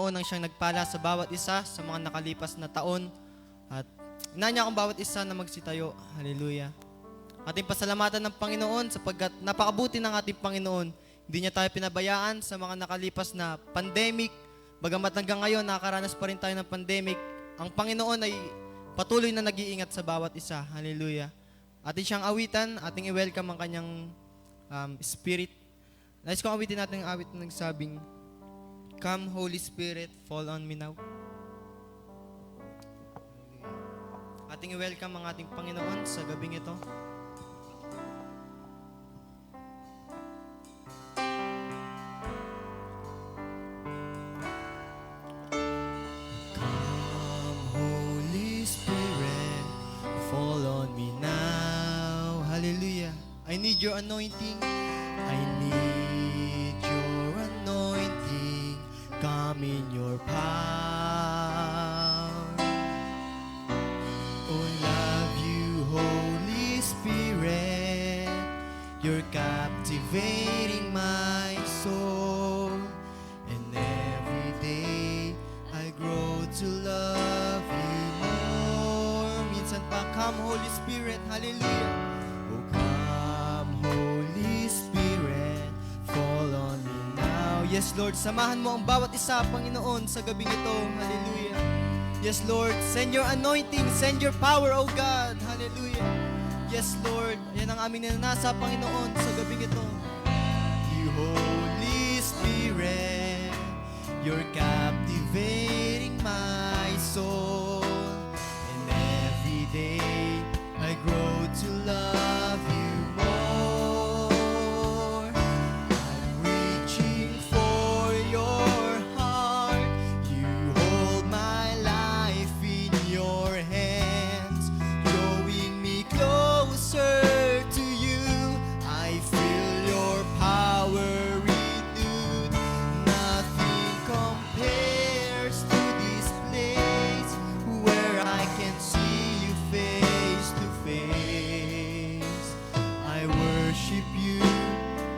Panginoon ang siyang nagpala sa bawat isa sa mga nakalipas na taon. At inanya akong bawat isa na magsitayo. Hallelujah. Ating pasalamatan ng Panginoon sapagkat napakabuti ng ating Panginoon. Hindi niya tayo pinabayaan sa mga nakalipas na pandemic. Bagamat hanggang ngayon nakakaranas pa rin tayo ng pandemic, ang Panginoon ay patuloy na nag-iingat sa bawat isa. Hallelujah. Ating siyang awitan, ating i-welcome ang kanyang spirit. Nais kong awitin natin ang awit na nagsabing, Come Holy Spirit, fall on me now. Ating i-welcome ang ating Panginoon sa gabing ito. Come Holy Spirit, fall on me now. Hallelujah. I need your anointing. I need your anointing. Come in your power. Oh, love you, Holy Spirit. You're captivating my soul. And every day I grow to love you more. Minsan pa, come Holy Spirit. Hallelujah. Oh, come Holy Spirit, fall on me now. Yes, Lord, samahan mo ang bawat isa, Panginoon, sa gabing ito. Hallelujah. Yes, Lord, send your anointing, send your power, oh God. Hallelujah. Yes, Lord, yan ang aming ninanasa, Panginoon, sa gabing ito. You Holy Spirit, you're captivating my soul. And every day I grow to love you more. I'm reaching for your heart. You hold my life in your hands, drawing me closer to you. I feel your power renewed. Nothing compares to this place where I can see you face to face. I worship you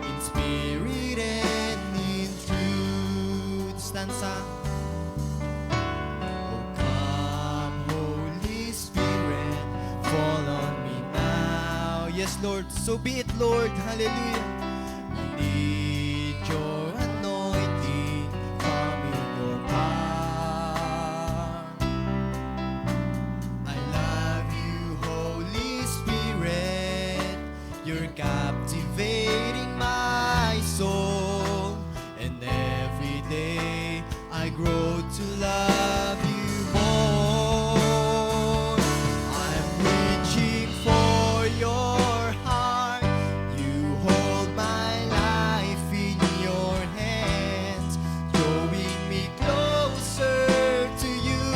in spirit and in truth. Stanza. Oh, come, Holy Spirit, fall on me now. Yes, Lord. So be it, Lord. Hallelujah. I need your anointing. Come in your power. I love you, Holy Spirit. You're captivating my soul. And every day I grow to love you more. I'm reaching for your heart. You hold my life in your hands, drawing me closer to you.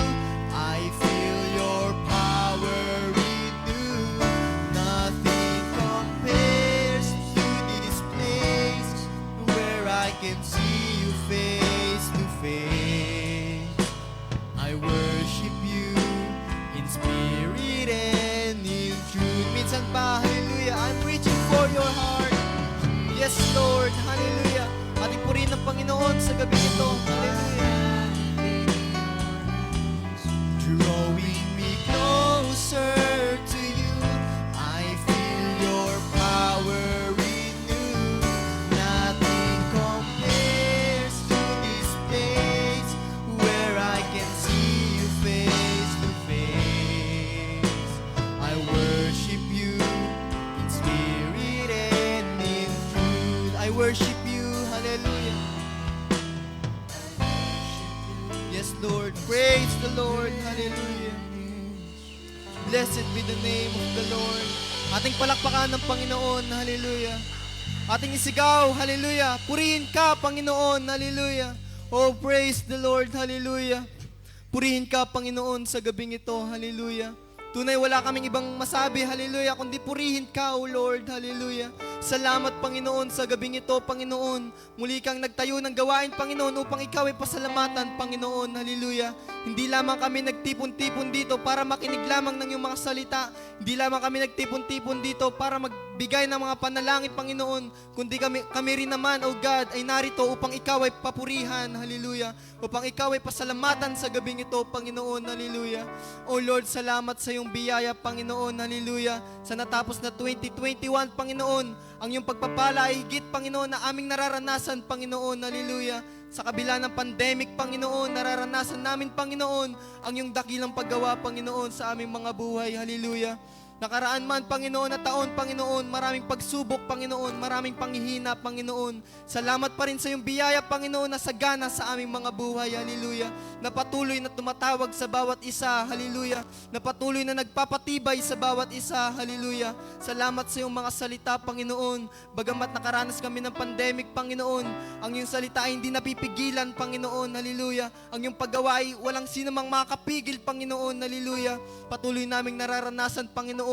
I feel your power renewed. Nothing compares to this place where I can see you face to face. I worship you in spirit and in truth. Minsan pa, hallelujah, I'm reaching for your heart. Yes, Lord, hallelujah. Ating purihin ng Panginoon sa gabi ito. Hallelujah. Drawing me closer to you. I feel your power renewed. Nothing compares to this place where I can see you face to face. I worship you in spirit and in truth. I worship you, hallelujah. Yes, Lord. Praise the Lord. Hallelujah. Blessed be the name of the Lord. Ating palakpakan ng Panginoon. Hallelujah. Ating isigaw. Hallelujah. Purihin ka, Panginoon. Hallelujah. Oh, praise the Lord. Hallelujah. Purihin ka, Panginoon, sa gabing ito. Hallelujah. Tunay wala kaming ibang masabi. Hallelujah. Kundi purihin ka, O Lord. Hallelujah. Salamat, Panginoon, sa gabing ito, Panginoon. Muli kang nagtayo ng gawain, Panginoon, upang ikaw ay pasalamatan, Panginoon. Hallelujah. Hindi lamang kami nagtipon-tipon dito para makinig lamang ng iyong mga salita. Hindi lamang kami nagtipon-tipon dito para magbigay ng mga panalangin, Panginoon. Kundi kami rin naman, O God, ay narito upang ikaw ay papurihan. Hallelujah. Upang ikaw ay pasalamatan sa gabing ito, Panginoon. Hallelujah. O Lord, salamat sa iyong biyaya, Panginoon. Hallelujah. Sa natapos na 2021, Panginoon, ang iyong pagpapala ay higit, Panginoon, na aming nararanasan, Panginoon. Hallelujah. Sa kabila ng pandemic, Panginoon, nararanasan namin, Panginoon, ang iyong dakilang paggawa, Panginoon, sa aming mga buhay. Hallelujah. Nakaraan man, Panginoon, na taon, Panginoon, maraming pagsubok, Panginoon, maraming panghihina, Panginoon. Salamat pa rin sa iyong biyaya, Panginoon, na sagana sa aming mga buhay. Hallelujah. Na patuloy na tumatawag sa bawat isa. Hallelujah. Na patuloy na nagpapatibay sa bawat isa. Hallelujah. Salamat sa iyong mga salita, Panginoon. Bagamat nakaranas kami ng pandemic, Panginoon, ang iyong salita ay hindi napipigilan, Panginoon. Hallelujah. Ang iyong paggawa ay walang sino mang makapigil, Panginoon. Hallelujah. Patuloy naming nararanasan, Panginoon,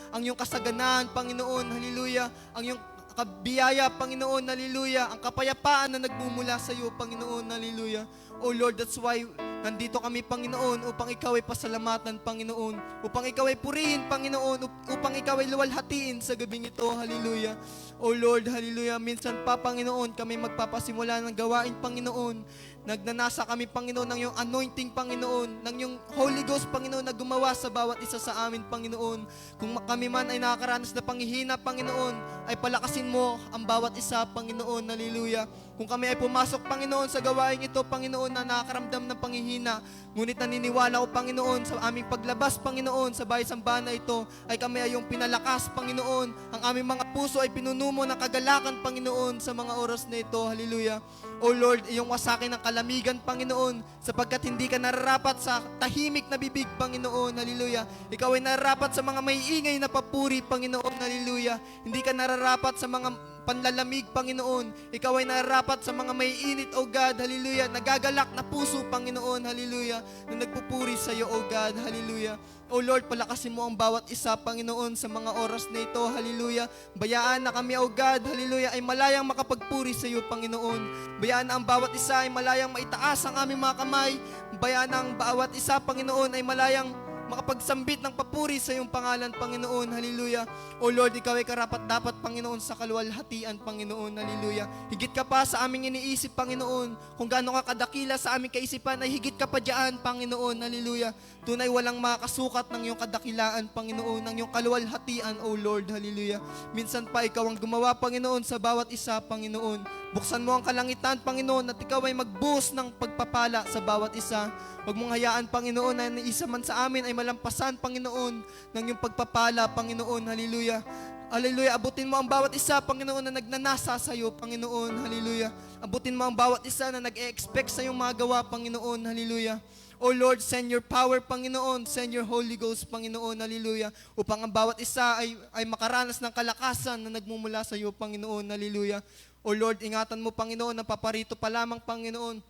ang iyong kasaganaan, Panginoon. Hallelujah. Ang iyong kabiyaya, Panginoon. Hallelujah. Ang kapayapaan na nagmumula sa iyo, Panginoon. Hallelujah. Oh Lord, that's why nandito kami, Panginoon, upang ikaw ay pasalamatan, Panginoon. Upang ikaw ay purihin, Panginoon. Upang ikaw ay luwalhatiin sa gabing ito. Hallelujah. Oh Lord, hallelujah. Minsan pa, Panginoon, kami magpapasimula ng gawain, Panginoon. Nagnanasa kami, Panginoon, ng iyong anointing, Panginoon, ng iyong Holy Ghost, Panginoon, na gumawa sa bawat isa sa amin, Panginoon. Kung kami man ay nakakaranas na panghihina, Panginoon, ay palakasin mo ang bawat isa, Panginoon. Hallelujah. Kung kami ay pumasok, Panginoon, sa gawain ito, Panginoon, na nakakaramdam ng panghihina, ngunit naniniwala ko, Panginoon, sa aming paglabas, Panginoon, sa bahay-sambahan na ito, ay kami ay iyong pinalakas, Panginoon. Ang aming mga puso ay pinuno mo ng kagalakan, Panginoon, sa mga oras na ito. Hallelujah. O Lord, iyong wasakin ng kalamigan, Panginoon, sapagkat hindi ka nararapat sa tahimik na bibig, Panginoon. Hallelujah. Ikaw ay nararapat sa mga maiingay na papuri, Panginoon. Hallelujah. Hindi ka nararapat sa mga panlalamig, Panginoon. Ikaw ay nararapat sa mga maiinit, O God. Hallelujah. Nagagalak na puso, Panginoon. Hallelujah. Na nagpupuri sa iyo, O God. Hallelujah. O Lord, palakasin mo ang bawat isa, Panginoon, sa mga oras na ito. Hallelujah. Bayaan na kami, O God, hallelujah, ay malayang makapagpuri sa iyo, Panginoon. Bayaan na ang bawat isa ay malayang maitaas ang aming mga kamay. Bayaan na ang bawat isa, Panginoon, ay malayang makapagsambit ng papuri sa iyong pangalan, Panginoon. Hallelujah. O Lord, ikaw ay karapat-dapat, Panginoon, sa kaluwalhatian, Panginoon. Hallelujah. Higit ka pa sa aming iniisip, Panginoon. Kung gaano ka kadakila sa aming kaisipan, ay higit ka pa dyan, Panginoon. Hallelujah. Tunay walang makasukat ng iyong kadakilaan, Panginoon, ng iyong kaluwalhatian, O Lord. Hallelujah. Minsan pa ikaw ang gumawa, Panginoon, sa bawat isa, Panginoon. Buksan mo ang kalangitan, Panginoon, at ikaw ay magbuhos ng pagpapala sa bawat isa. Huwag mong hayaan, Panginoon, na isa man sa amin ay malampasan, Panginoon, ng iyong pagpapala, Panginoon. Hallelujah. Hallelujah. Abutin mo ang bawat isa, Panginoon, na nagnanasa sa iyo, Panginoon. Hallelujah. Abutin mo ang bawat isa na nag-e-expect sa iyong mga gawa, Panginoon. Hallelujah. O Lord, send your power, Panginoon. Send your Holy Ghost, Panginoon. Hallelujah. Upang ang bawat isa ay makaranas ng kalakasan na nagmumula sa iyo, Panginoon. Hallelujah. O Lord, ingatan mo, Panginoon, na paparito pa lamang, Panginoon.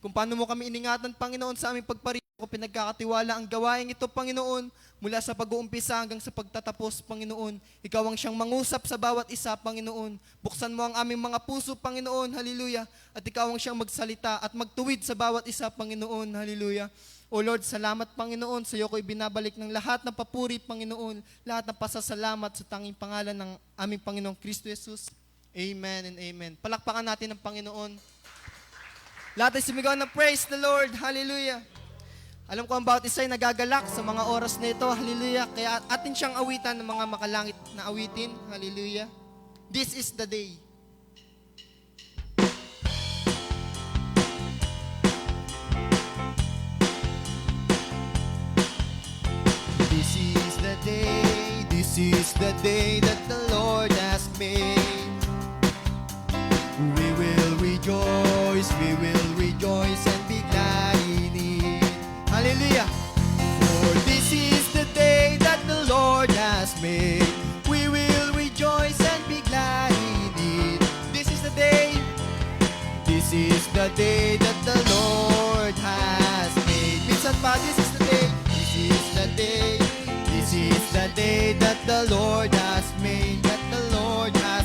Kung paano mo kami iningatan, Panginoon, sa aming pagparito, pinagkakatiwala ang gawain ito, Panginoon, mula sa pag-uumpisa hanggang sa pagtatapos, Panginoon. Ikaw ang siyang mangusap sa bawat isa, Panginoon. Buksan mo ang aming mga puso, Panginoon, hallelujah. At ikaw ang siyang magsalita at magtuwid sa bawat isa, Panginoon, hallelujah. O Lord, salamat, Panginoon. Sa iyo ko ibinabalik ng lahat ng papuri, Panginoon. Lahat ng pasasalamat sa tanging pangalan ng aming Panginoong Kristo Jesus. Amen and amen. Palakpakan natin ang Panginoon. Lahat ay sumigaw ng praise the Lord. Hallelujah. Alam ko ang bawat isa ay nagagalak sa mga oras na ito. Hallelujah. Kaya atin siyang awitan ng mga makalangit na awitin. Hallelujah. This is the day. This is the day. This is the day that the Lord has made. We will rejoice and be glad in it. Hallelujah. For this is the day that the Lord has made. We will rejoice and be glad in it. This is the day. This is the day that the Lord has made. Minsan pa, this is the day. This is the day. This is the day that the Lord has made. That the Lord has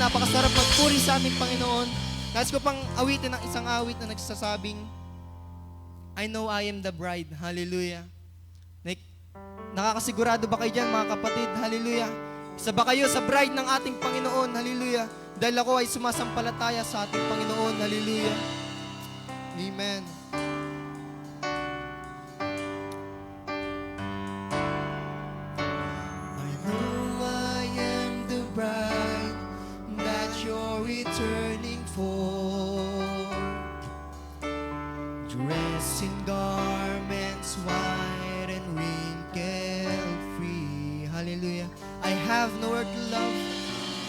napakasarap magpuri sa ating Panginoon. Nais ko pang awitin ng isang awit na nagsasabing, I know I am the bride. Hallelujah. Nakakasigurado ba kayo dyan, mga kapatid? Hallelujah. Isa ba kayo sa bride ng ating Panginoon? Hallelujah. Dahil ako ay sumasampalataya sa ating Panginoon. Hallelujah. Amen. I know I am the bride that you're returning for, dressed in garments white and wrinkle-free. Hallelujah. I have no earthly love.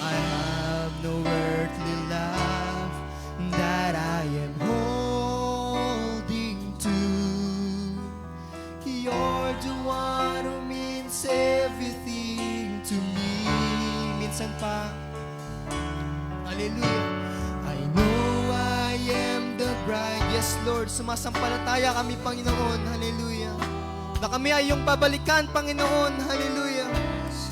I have no earthly love that I am holding to. You're the one who means everything to me. Minsan pa, hallelujah. I know I am the bride. Yes, Lord, sumasampalataya kami, Panginoon. Hallelujah. Na kami ay iyong babalikan, Panginoon. Hallelujah.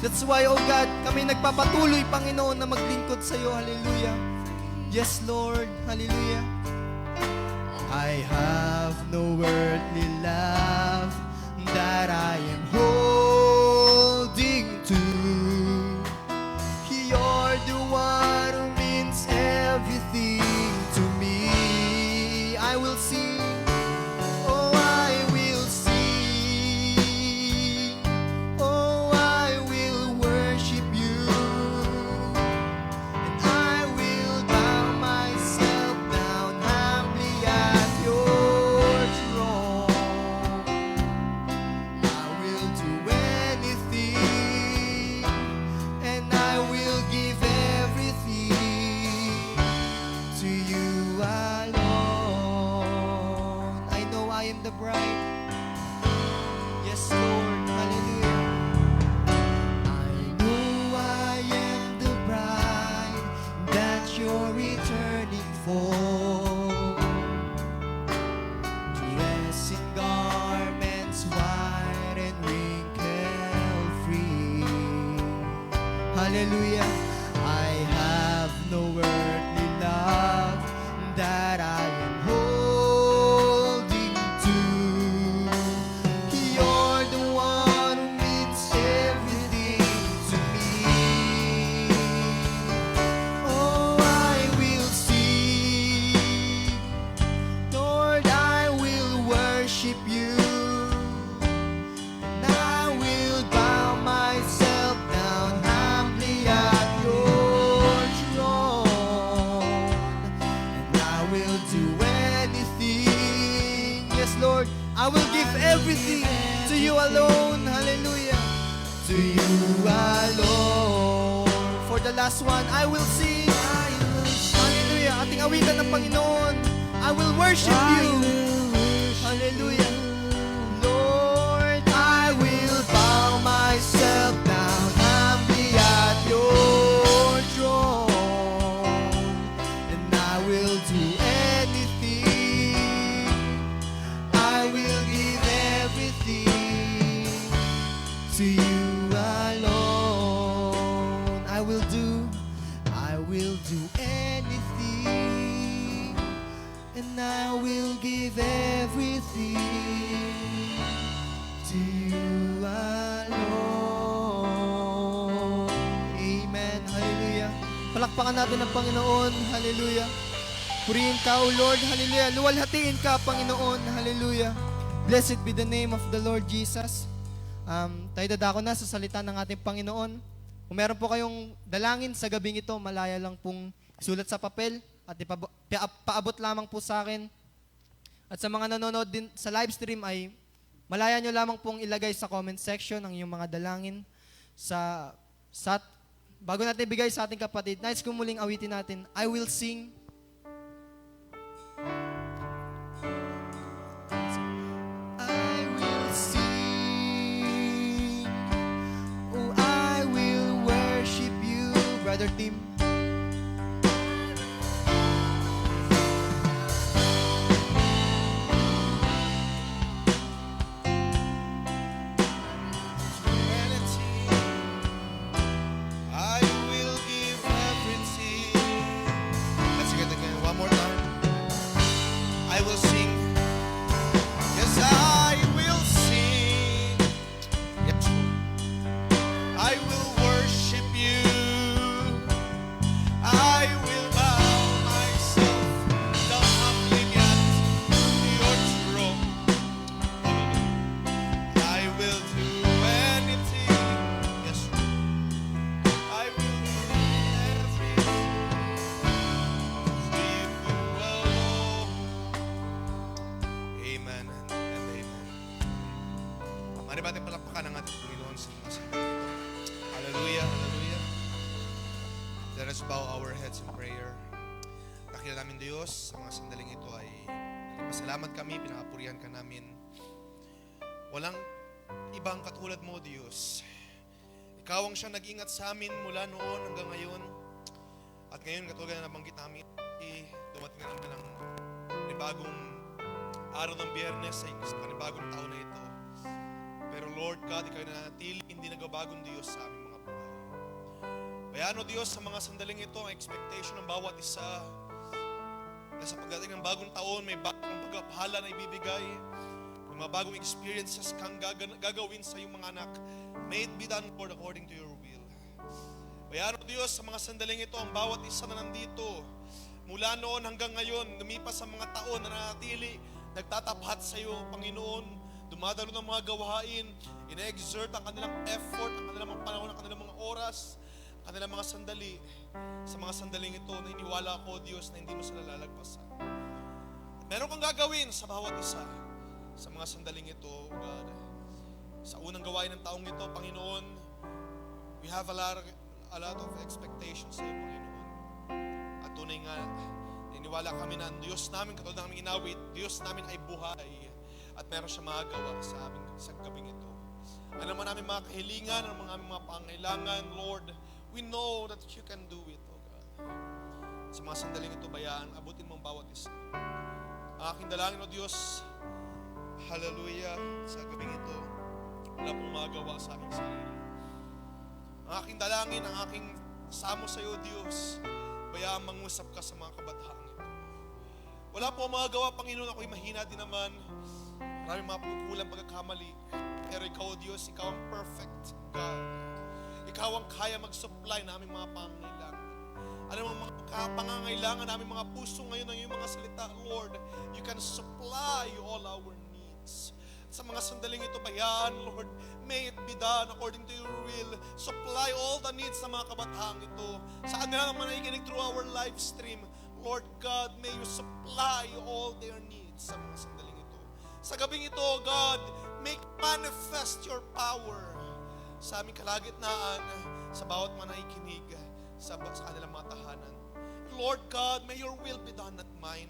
That's why, oh God, kami nagpapatuloy, Panginoon, na maglingkod sa iyo. Hallelujah. Yes, Lord. Hallelujah. I have no earthly love that I am holding to. You're the one who means everything to me. I will sing. Oh, I will sing. Oh, I will worship you. And I will bow myself down humbly at your throne. I will do anything, and I will give everything to you alone. I know I am the bride. Yes, Lord. Hallelujah. I know I am the bride that you're returning for, dressed in garments white and wrinkle-free. Hallelujah. I have no earthly love that I am holding to. You're the one who means everything to me. Oh, I will sing. Lord, I will worship you. And I will bow myself down humbly at your throne. And I will do anything. Yes, Lord, I will give everything to you alone. Hallelujah. To you alone. For the last one, I will sing. Hallelujah. Ating awitan ng Panginoon. I will worship you. Hallelujah. Lord, I will bow myself down humbly at your throne. And I will do anything. I will give everything to you alone. I will do anything, and I will give everything to you alone. Amen. Hallelujah. Palakpakan natin ang Panginoon. Hallelujah. Purihin ka, O Lord. Hallelujah. Luwalhatiin ka, Panginoon. Hallelujah. Blessed be the name of the Lord Jesus. Tayo dadako na sa salita ng ating Panginoon. Kung meron po kayong dalangin sa gabing ito, malaya lang pong sulat sa papel at paabot lamang po sa akin. At sa mga nanonood din sa live stream ay malaya nyo lamang pong ilagay sa comment section ang inyong mga dalangin. Bago natin ibigay sa ating kapatid, nais ko muling awitin natin, I will sing. I will sing. Oh, I will worship you, Brother Tim. I will give everything kapanganakan ng ating Panginoon sa mga sandali ito. Hallelujah, hallelujah. Let us bow our heads in prayer. Dakila namin Diyos, sa mga sandaling ito ay pasalamat kami, pinakapurihan ka namin. Walang ibang katulad mo, Diyos. Ikaw ang siyang nag-ingat sa amin mula noon hanggang ngayon. At ngayon, katulad na nabanggit namin, dumating na naman ang panibagong araw ng Biyernes sa panibagong taon na ito. Pero Lord God, ikaw na nanatili, hindi nagabagong Diyos sa aming mga buhay. Bayaan o Diyos, sa mga sandaling ito, ang expectation ng bawat isa na sa pagdating ng bagong taon, may bagong pagpapahala na ibibigay, may mga bagong experiences kang gagawin sa iyong mga anak. May it be done, Lord, according to your will. Bayaan o Diyos, sa mga sandaling ito, ang bawat isa na nandito, mula noon hanggang ngayon, lumipas sa mga taon na nanatili, nagtatapat sa iyo, Panginoon, dumadalo ng mga gawain, ina-exert ang kanilang effort, ang kanilang mga panahon, ang kanilang mga oras, ang kanilang mga sandali. Sa mga sandaling ito, naniniwala ako, Diyos, na hindi mo sila lalagpasan. At meron kang gagawin sa bawat isa sa mga sandaling ito, O God. Sa unang gawain ng taong ito, Panginoon, we have a lot of expectations sa iyo, Panginoon. At tunay nga, naniniwala kami na ang Diyos namin, katulad ng aming inawit, Diyos namin ay buhay at meron siya magawa sa amin sa gabing ito. Alam mo namin mga kahilingan, ang aming mga pangailangan, Lord, we know that you can do it, O God. Sa mga sandaling ito, bayaan, abutin mo ang bawat isa. Ang aking dalangin, O Diyos, hallelujah, sa gabing ito, wala pong magawa sa aking sarili. Ang aking dalangin, ang aking samo sa iyo, Diyos, bayaan mangusap ka sa mga kabataan ito. Wala po magagawa, Panginoon, ako'y mahina din naman. Maraming mga pagkukulang, pagkakamali. Pero ikaw, Diyos, ikaw ang perfect God. Ikaw ang kaya mag-supply na aming mga pangangailangan. Alam mo, mga pangangailangan namin mga puso ngayon ng iyong mga salita, Lord, you can supply all our needs. Sa mga sandaling ito, bayan, Lord, may it be done according to your will. Supply all the needs ng mga kabataang ito. Sa kanila naman nakikinig through our live stream, Lord God, may you supply all their needs sa mga sandaling ito. Sa gabing ito, God, make manifest your power sa aming kalagitnaan, sa bawat mga nakikinig, sa kanilang mga tahanan. Lord God, may your will be done, not mine.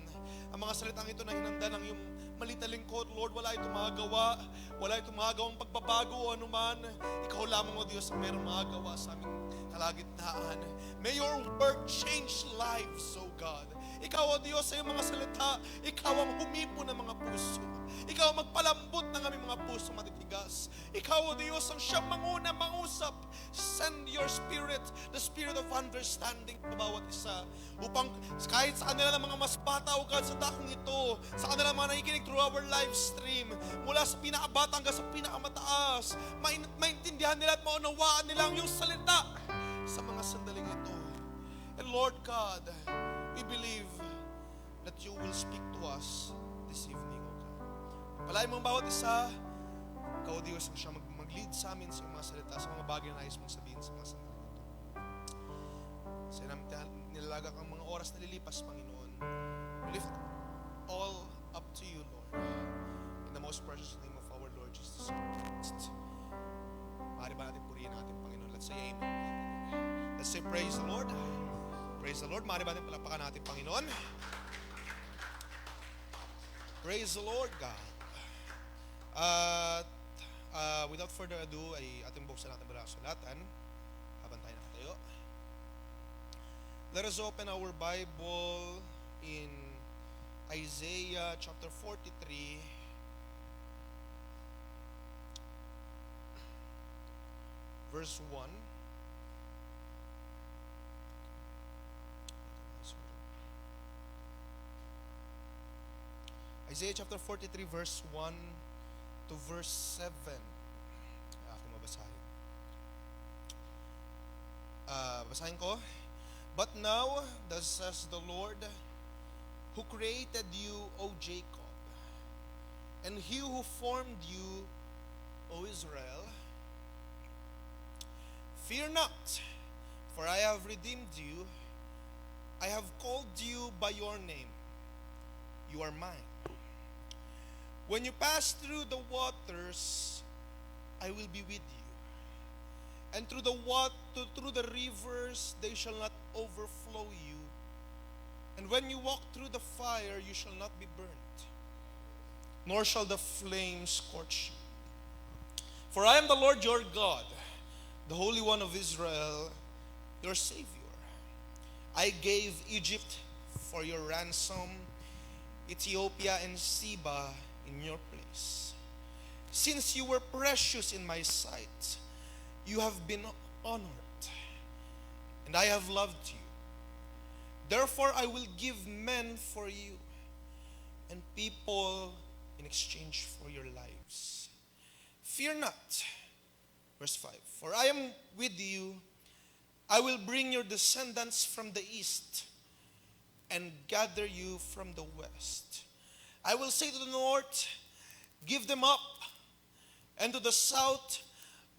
Ang mga salitang ito na hinanda ng iyong malit na lingkod, Lord, wala itong magagawa, wala itong magagawang pagbabago o anuman. Ikaw lamang, O Diyos, ang mayroong magagawa sa aming kalagitnaan. May your word change lives, O God. Ikaw, O Diyos, sa iyong mga salita, ikaw ang humipo ng mga puso. Ikaw ang magpalambot ng aming mga puso matitigas. Ikaw, O Diyos, ang siyang manguna, mangusap. Send your spirit, the spirit of understanding sa bawat isa. Upang kahit sa kanila ng mga mas bata, O God, sa dakong ito, sa kanila mga nakikinig through our live stream, mula sa pinakabata hanggang sa pinakamataas, maintindihan nila at maunawaan nila ang iyong salita sa mga sandaling ito. And Lord God, we believe that you will speak to us this evening, O God. Palain mo ang bawat isa. Ikaw, Diyos, ang siya mag-lead sa amin sa mga salita, sa mga bagay na nais mong sabihin sa mga sandaling ito. Sa namin nilalagak ang mga oras na lilipas, Panginoon. We lift all up to you, Lord. In the most precious name of our Lord Jesus Christ. Maaari ba natin purihin natin, Panginoon? Let's say amen. Let's say praise the Lord. Praise the Lord. Maaari ba natin palakpakan natin, Panginoon? Praise the Lord, God. Without further ado, ay ating buksan natin mula sulatan habang tayo nakatayo. Let us open our Bible in Isaiah chapter 43, verse 1. Isaiah chapter 43, verse 1 to verse 7. Aking mabasahin. Basahin ko. But now, thus says the Lord, who created you, O Jacob, and he who formed you, O Israel, fear not, for I have redeemed you. I have called you by your name. You are mine. When you pass through the waters, I will be with you. And through the rivers, they shall not overflow you. And when you walk through the fire, you shall not be burnt, nor shall the flames scorch you. For I am the Lord your God, the Holy One of Israel, your Savior. I gave Egypt for your ransom, Ethiopia and Seba in your place. Since you were precious in my sight, you have been honored, and I have loved you. Therefore I will give men for you, and people in exchange for your lives. Fear not. Verse 5. For I am with you. I will bring your descendants from the east and gather you from the west. I will say to the north, give them up, and to the south,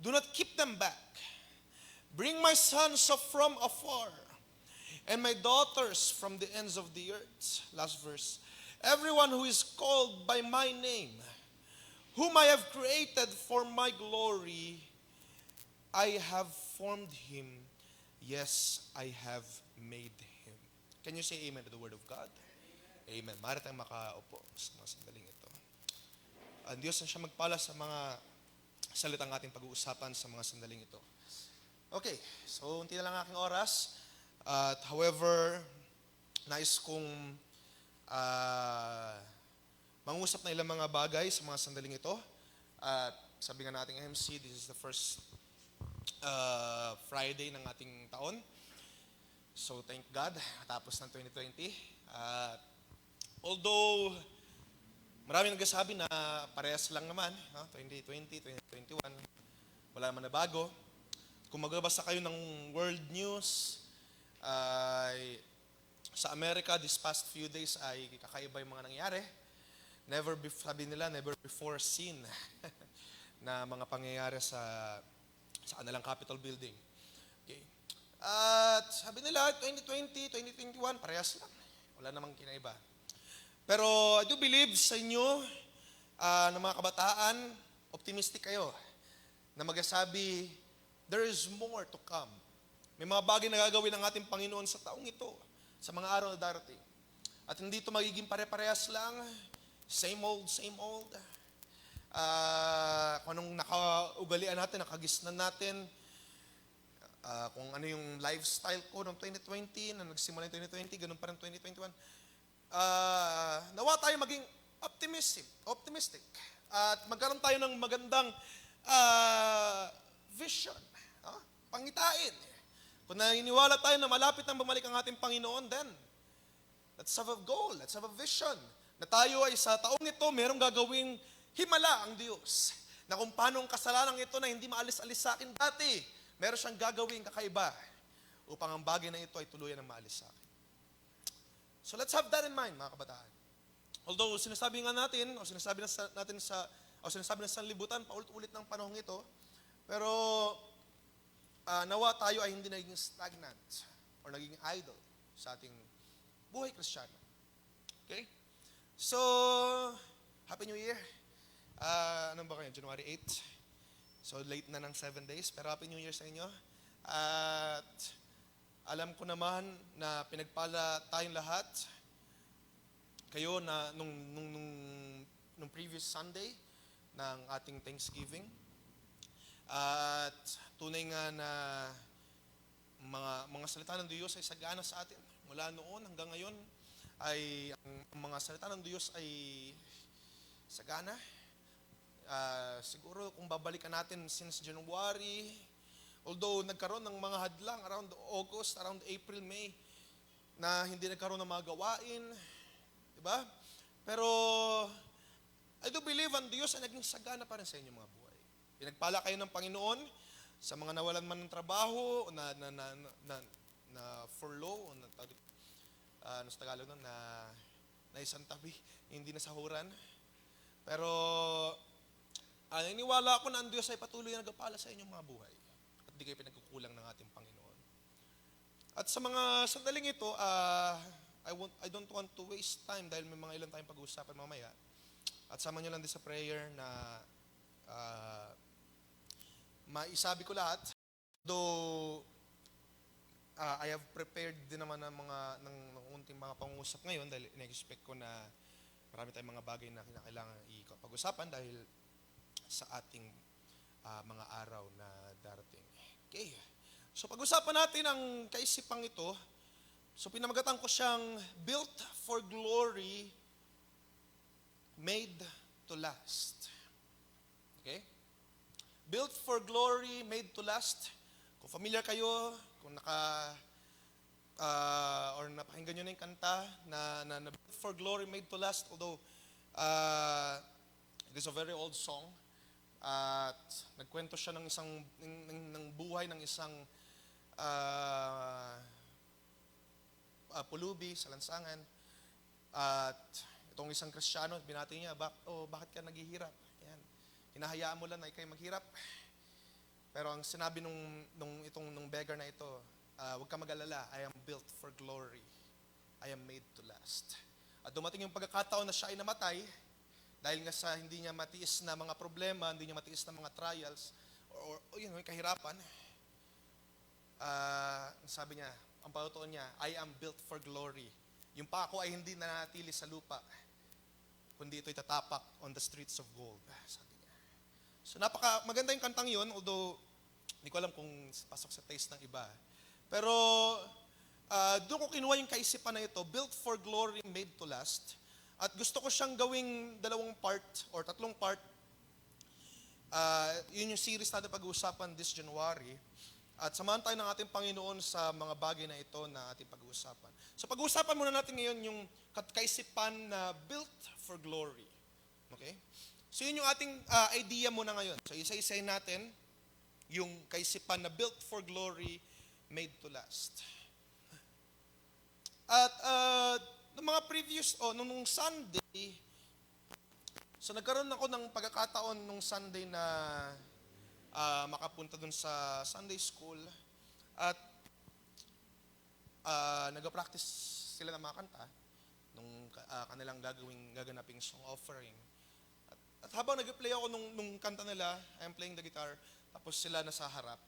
do not keep them back. Bring my sons up from afar, and my daughters from the ends of the earth. Last verse. Everyone who is called by my name, whom I have created for my glory, I have formed him. Yes, I have made him. Can you say amen to the word of God? Amen. Maaari tayong makaupo sa mga sandaling ito. Ang Diyos na siya magpala sa mga salitang ating pag-uusapan sa mga sandaling ito. Okay, so unti na lang aking oras. However, nais kong mangusap na ilang mga bagay sa mga sandaling ito. At sabi nga nating MC, this is the first Friday ng ating taon. So thank God, tapos ng 2020. Although marami nagsasabi na parehas lang naman, 2020, 2021, wala naman na bago. Kung magbabasa kayo ng world news, sa Amerika this past few days ay kakaiba yung mga nangyari. Sabi nila, never before seen na mga pangyayari sa kanilang Capitol building. Okay. At sabi nila, 2020, 2021, parehas lang. Wala namang kinaiba. Pero I do believe sa inyo, ng mga kabataan, optimistic kayo na magsasabi, there is more to come. May mga bagay na gagawin ng ating Panginoon sa taong ito, sa mga araw na darating. At hindi ito magiging pare-parehas lang, same old, same old. Kung anong nakaugalian natin, nakagisnan natin, kung ano yung lifestyle ko noong 2020, na nagsimula yung 2020, ganun pa rin 2021. Nawa tayo maging optimistic. At magkaroon tayo ng magandang vision. Pangitain. Kung naniniwala tayo na malapit nang bumalik ang ating Panginoon, then let's have a goal, let's have a vision. Na tayo ay sa taong ito, merong gagawing himala ang Diyos. Na kung paano ang kasalanan ito na hindi maalis-alis sa akin dati, meron siyang gagawing kakaiba upang ang bagay na ito ay tuluyan ng maalis sa akin. So let's have that in mind, mga kabataan. Although sinasabi nga natin, o sinasabi ng sanlibutan, paulit-ulit ng panahong ito, pero nawa tayo ay hindi naging stagnant or naging idle sa ating buhay Kristiyano. Okay? So, Happy New Year. Ano ba kayo? January 8. So, late na ng 7 days, pero Happy New Year sa inyo. At alam ko naman na pinagpala tayong lahat. Kayo na nung previous Sunday ng ating Thanksgiving. At tunay nga na mga salita ng Diyos ay sagana sa atin. Mula noon hanggang ngayon ay ang mga salita ng Diyos ay sagana. Siguro kung babalikan natin since January, although nagkaroon ng mga hadlang around August, around April, May, na hindi nagkaroon ng mga gawain, diba? Pero I do believe ang Diyos ay naging sagana pa rin sa inyong mga buhay. Pinagpala kayo ng Panginoon sa mga nawalan man ng trabaho, na furlough, sa Tagalog nun, na isang tabi, hindi nasahuran. Pero naniniwala ako na ang Diyos ay patuloy na nagpala sa inyong mga buhay. At di kayo pinagkukulang ng ating Panginoon. At sa mga sandaling ito, I don't want to waste time dahil may mga ilan tayong pag-uusapan mamaya. At sama nyo lang din sa prayer na maisabi ko lahat. Though, I have prepared din naman ng unting mga pangungusap ngayon dahil in-expect ko na marami tayong mga bagay na kinakailangan ipag-usapan dahil sa ating mga araw na darating. Okay. So pag-usapan natin ang kaisipang ito. So pinamagatan ko siyang built for glory, made to last. Okay? Built for glory, made to last. Kung familiar kayo, kung or napakinggan nyo na yung kanta na built for glory, made to last, although it is a very old song. At nagkwento siya ng buhay ng isang pulubi sa lansangan. At itong isang Kristiyano, binati niya, bakit ka naghihirap? Yan. Hinahayaan mo lang na ikay maghirap. Pero ang sinabi nung beggar na ito, huwag ka mag-alala, I am built for glory. I am made to last. At dumating yung pagkakataon na siya ay namatay, dahil nga sa hindi niya matiis na mga problema, hindi niya matiis na mga trials, o yun, may kahirapan. Sabi niya, ang patutuon niya, I am built for glory. Yung pako ay hindi nanatili sa lupa, kundi ito'y tatapak on the streets of gold. Sabi niya. So maganda yung kantang yun, although hindi ko alam kung pasok sa taste ng iba. Pero doon ko kinuha yung kaisipan na ito, built for glory, made to last. At gusto ko siyang gawing 2 part or 3 part. Yun yung series natin pag-uusapan this January. At samahan tayo ng ating Panginoon sa mga bagay na ito na ating pag-uusapan. So pag-uusapan muna natin ngayon yung kaisipan na built for glory. Okay? So yun yung ating idea muna ngayon. So isa-isayin natin yung kaisipan na built for glory, made to last. At nung mga previous, nung Sunday, so nagkaroon ako ng pagkakataon nung Sunday na makapunta dun sa Sunday school at nag-practice sila ng mga kanta nung kanilang gaganaping song offering. At habang nag-play ako nung kanta nila, I'm playing the guitar, tapos sila nasa harap.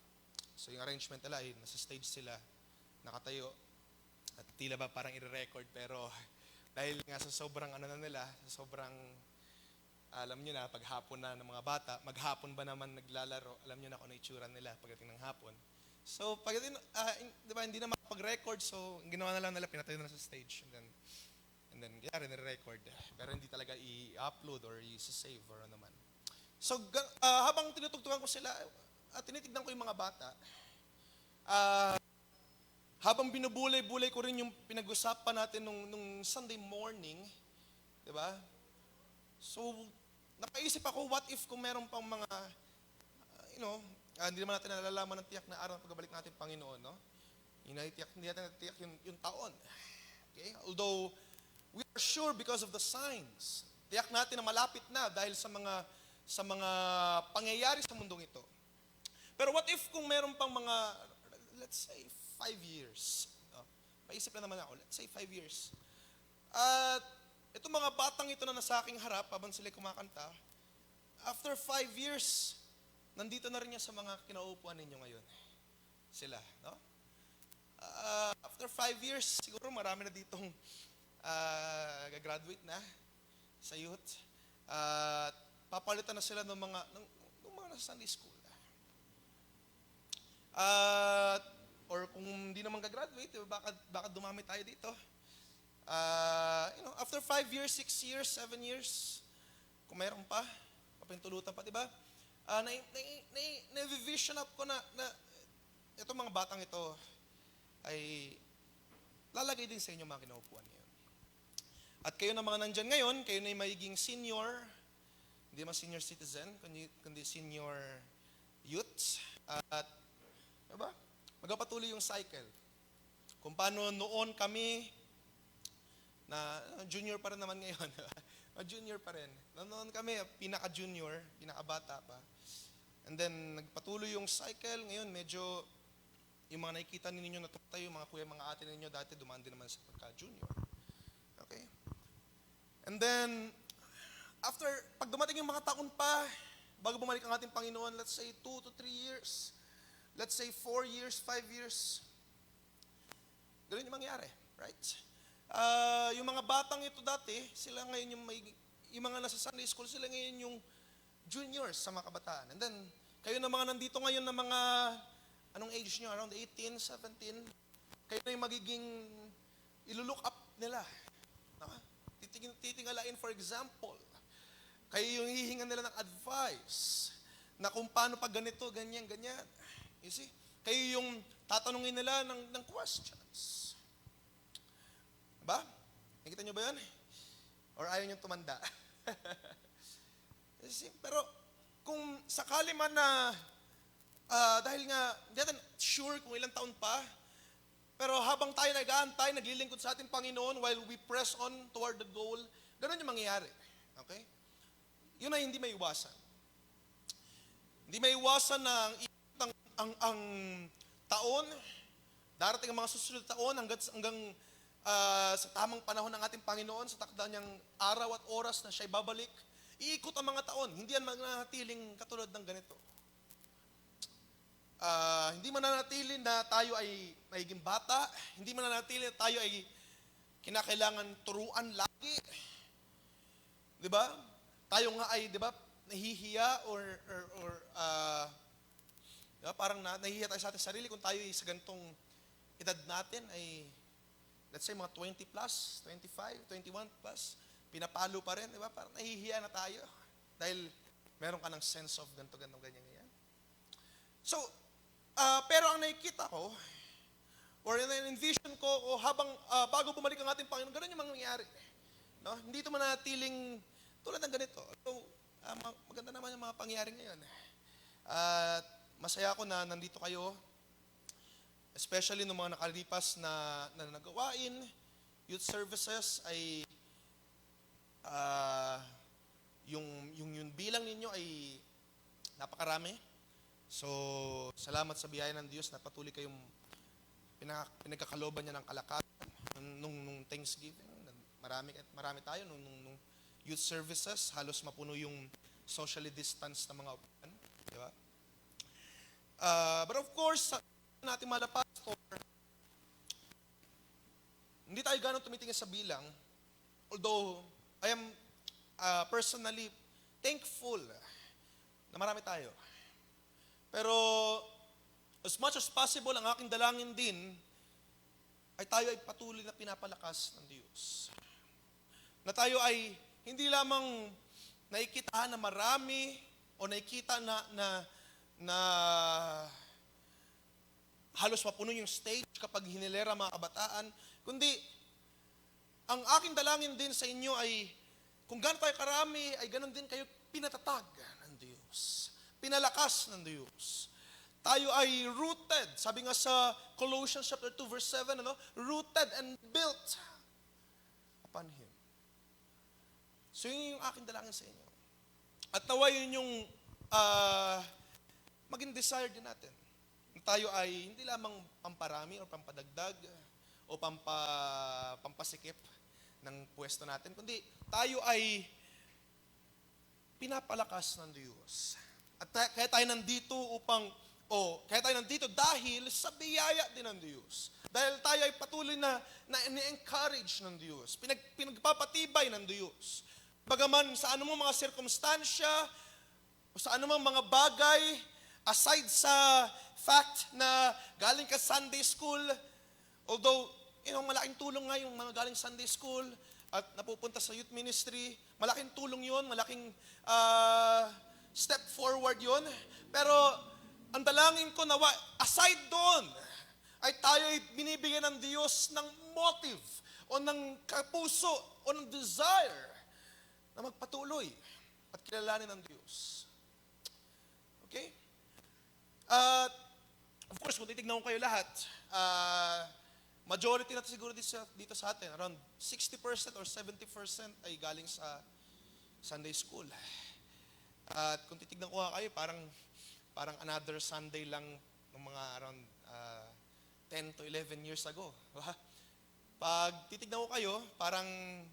So yung arrangement nila ay nasa stage sila, nakatayo. At tila ba parang i-record, pero dahil nga sa sobrang sobrang alam nyo na, paghapon na ng mga bata, maghapon ba naman naglalaro, alam nyo na kung ano itsura nila pagdating ng hapon. So, pagdating, hindi na makapag-record, so ginawa na lang nila, pinatayo na sa stage. And then kaya nire-record. Pero hindi talaga i-upload or i-save or ano man. So, habang tinutugtugan ko sila, tinitignan ko yung mga bata, habang binubulay-bulay ko rin yung pinag-usapan natin nung Sunday morning, di ba? So, napaisip ako, what if kung meron pang mga, hindi naman natin nalalaman ng tiyak na araw ng pagbabalik natin Panginoon, no? Hindi natin natiyak yung taon. Okay? Although, we are sure because of the signs. Tiyak natin na malapit na dahil sa mga pangyayari sa mundong ito. Pero what if kung meron pang mga, let's say, 5 years. Paisip na naman ako, let's say 5 years. At itong mga batang ito na nasa aking harap, habang sila kumakanta, after 5 years, nandito na rin niya sa mga kinaupuan ninyo ngayon. Sila, no? After 5 years, siguro marami na ditong gagraduate na sa youth. Papalitan na sila ng mga nasa Sunday school. Or kung hindi naman gagraduate, baka dumami tayo dito. After 5 years, 6 years, 7 years, kung mayroon pa, papintulutan pa, diba? Na-vision up ko na itong mga batang ito ay lalagay din sa inyo mga kinaupuan ngayon. At kayo na mga nandyan ngayon, kayo na yung magiging senior, hindi naman senior citizen, kundi senior youth. At, diba? Magpapatuloy yung cycle. Kung paano noon kami, na junior pa rin naman ngayon. Junior pa rin. Noon kami, pinaka-junior, pinaka-bata pa. And then, nagpatuloy yung cycle. Ngayon, medyo, yung mga nakikita ninyo na tayo, mga kuya, mga ate ninyo, dati dumaan din naman sa pagka-junior. Okay? And then, pag dumating yung mga taon pa, bago bumalik ang ating Panginoon, let's say 2 to 3 years. Let's say 4 years, 5 years. Ganun yung mangyari, right? Yung mga batang ito dati, sila ngayon yung mga nasa Sunday school, sila ngayon yung juniors sa mga kabataan. And then, kayo na mga nandito ngayon na mga, anong age nyo? Around 18, 17. Kayo na yung magiging ilulook up nila. Titingalain, for example. Kayo yung hihingan nila ng advice na kung paano pag ganito, ganyan, ganyan. You see? Kayo yung tatanungin nila ng questions. Diba? Nakita nyo ba yan? Or ayaw nyo tumanda? You see? Pero kung sakali man na, dahil nga, hindi natin sure kung ilang taon pa, pero habang tayo nag-aantay, naglilingkod sa ating Panginoon while we press on toward the goal, ganun yung mangyayari. Okay? Yun ay hindi maiwasan. Hindi maiwasan na ang taon, darating ang mga susunod na taon hanggang sa tamang panahon ng ating Panginoon, sa takda niyang araw at oras na siya'y babalik, iikot ang mga taon. Hindi yan mananatiling katulad ng ganito. Hindi mananatili na tayo ay magiging bata. Hindi mananatili na tayo ay kinakailangan turuan lagi. Diba? Tayo nga ay, diba, nahihiya or diba, parang nahihiya tayo sa ating sarili kung tayo ay sa ganitong edad natin ay, let's say, mga 20 plus, 25, 21 plus, pinapalo pa rin, diba? Parang nahihiya na tayo dahil meron ka ng sense of ganito, ganyan. So, pero ang nakikita ko, or in-envision ko, o habang bago bumalik ang ating Panginoon, ganun yung mangyayari. No? Hindi ito manatiling tulad ng ganito. So, maganda naman yung mga pangyayari ngayon. At masaya ako na nandito kayo, especially ng mga nakalipas na nagawain, youth services ay yung bilang ninyo ay napakarami. So, salamat sa biyaya ng Diyos na patuloy kayong pinagkakaloban niya ng kalakasan nung Thanksgiving. Marami tayo nung youth services, halos mapuno yung socially distanced na mga upuan. Diba? But of course, natin mga pastor, hindi tayo gano'ng tumitingin sa bilang, although I am personally thankful na marami tayo. Pero as much as possible, ang aking dalangin din ay tayo ay patuloy na pinapalakas ng Diyos. Na tayo ay hindi lamang nakikita na marami o nakikita na halos mapuno yung stage kapag hinilera mga kabataan, kundi ang aking dalangin din sa inyo ay kung gaano tayo karami, ay ganon din kayo pinatatag ng Diyos. Pinalakas ng Diyos. Tayo ay rooted. Sabi nga sa Colossians chapter 2 verse 7, rooted and built upon Him. So yun yung aking dalangin sa inyo. At nawa yun yung maging desire din natin. Tayo ay hindi lamang pamparami o pampadagdag o pampasikip ng pwesto natin, kundi tayo ay pinapalakas ng Diyos. At kaya tayo nandito kaya tayo nandito dahil sa biyaya din ng Diyos. Dahil tayo ay patuloy na ni-encourage ng Diyos. Pinagpapatibay ng Diyos. Bagaman sa anumang mga sirkumstansya, o sa anumang mga bagay, aside sa fact na galing ka Sunday school, although, malaking tulong nga yung mga galing Sunday school at napupunta sa youth ministry, malaking tulong yun, malaking step forward yun. Pero, ang dalangin ko na aside doon, ay tayo ay binibigyan ng Diyos ng motive o ng kapuso o ng desire na magpatuloy at kilalanin ng Diyos. Okay? Of course, kung titignan ko kayo lahat, majority na siguro dito sa atin, around 60% or 70% ay galing sa Sunday school. At kung titignan ko kayo, parang another Sunday lang ng mga around 10 to 11 years ago. Pag titignan ko kayo, parang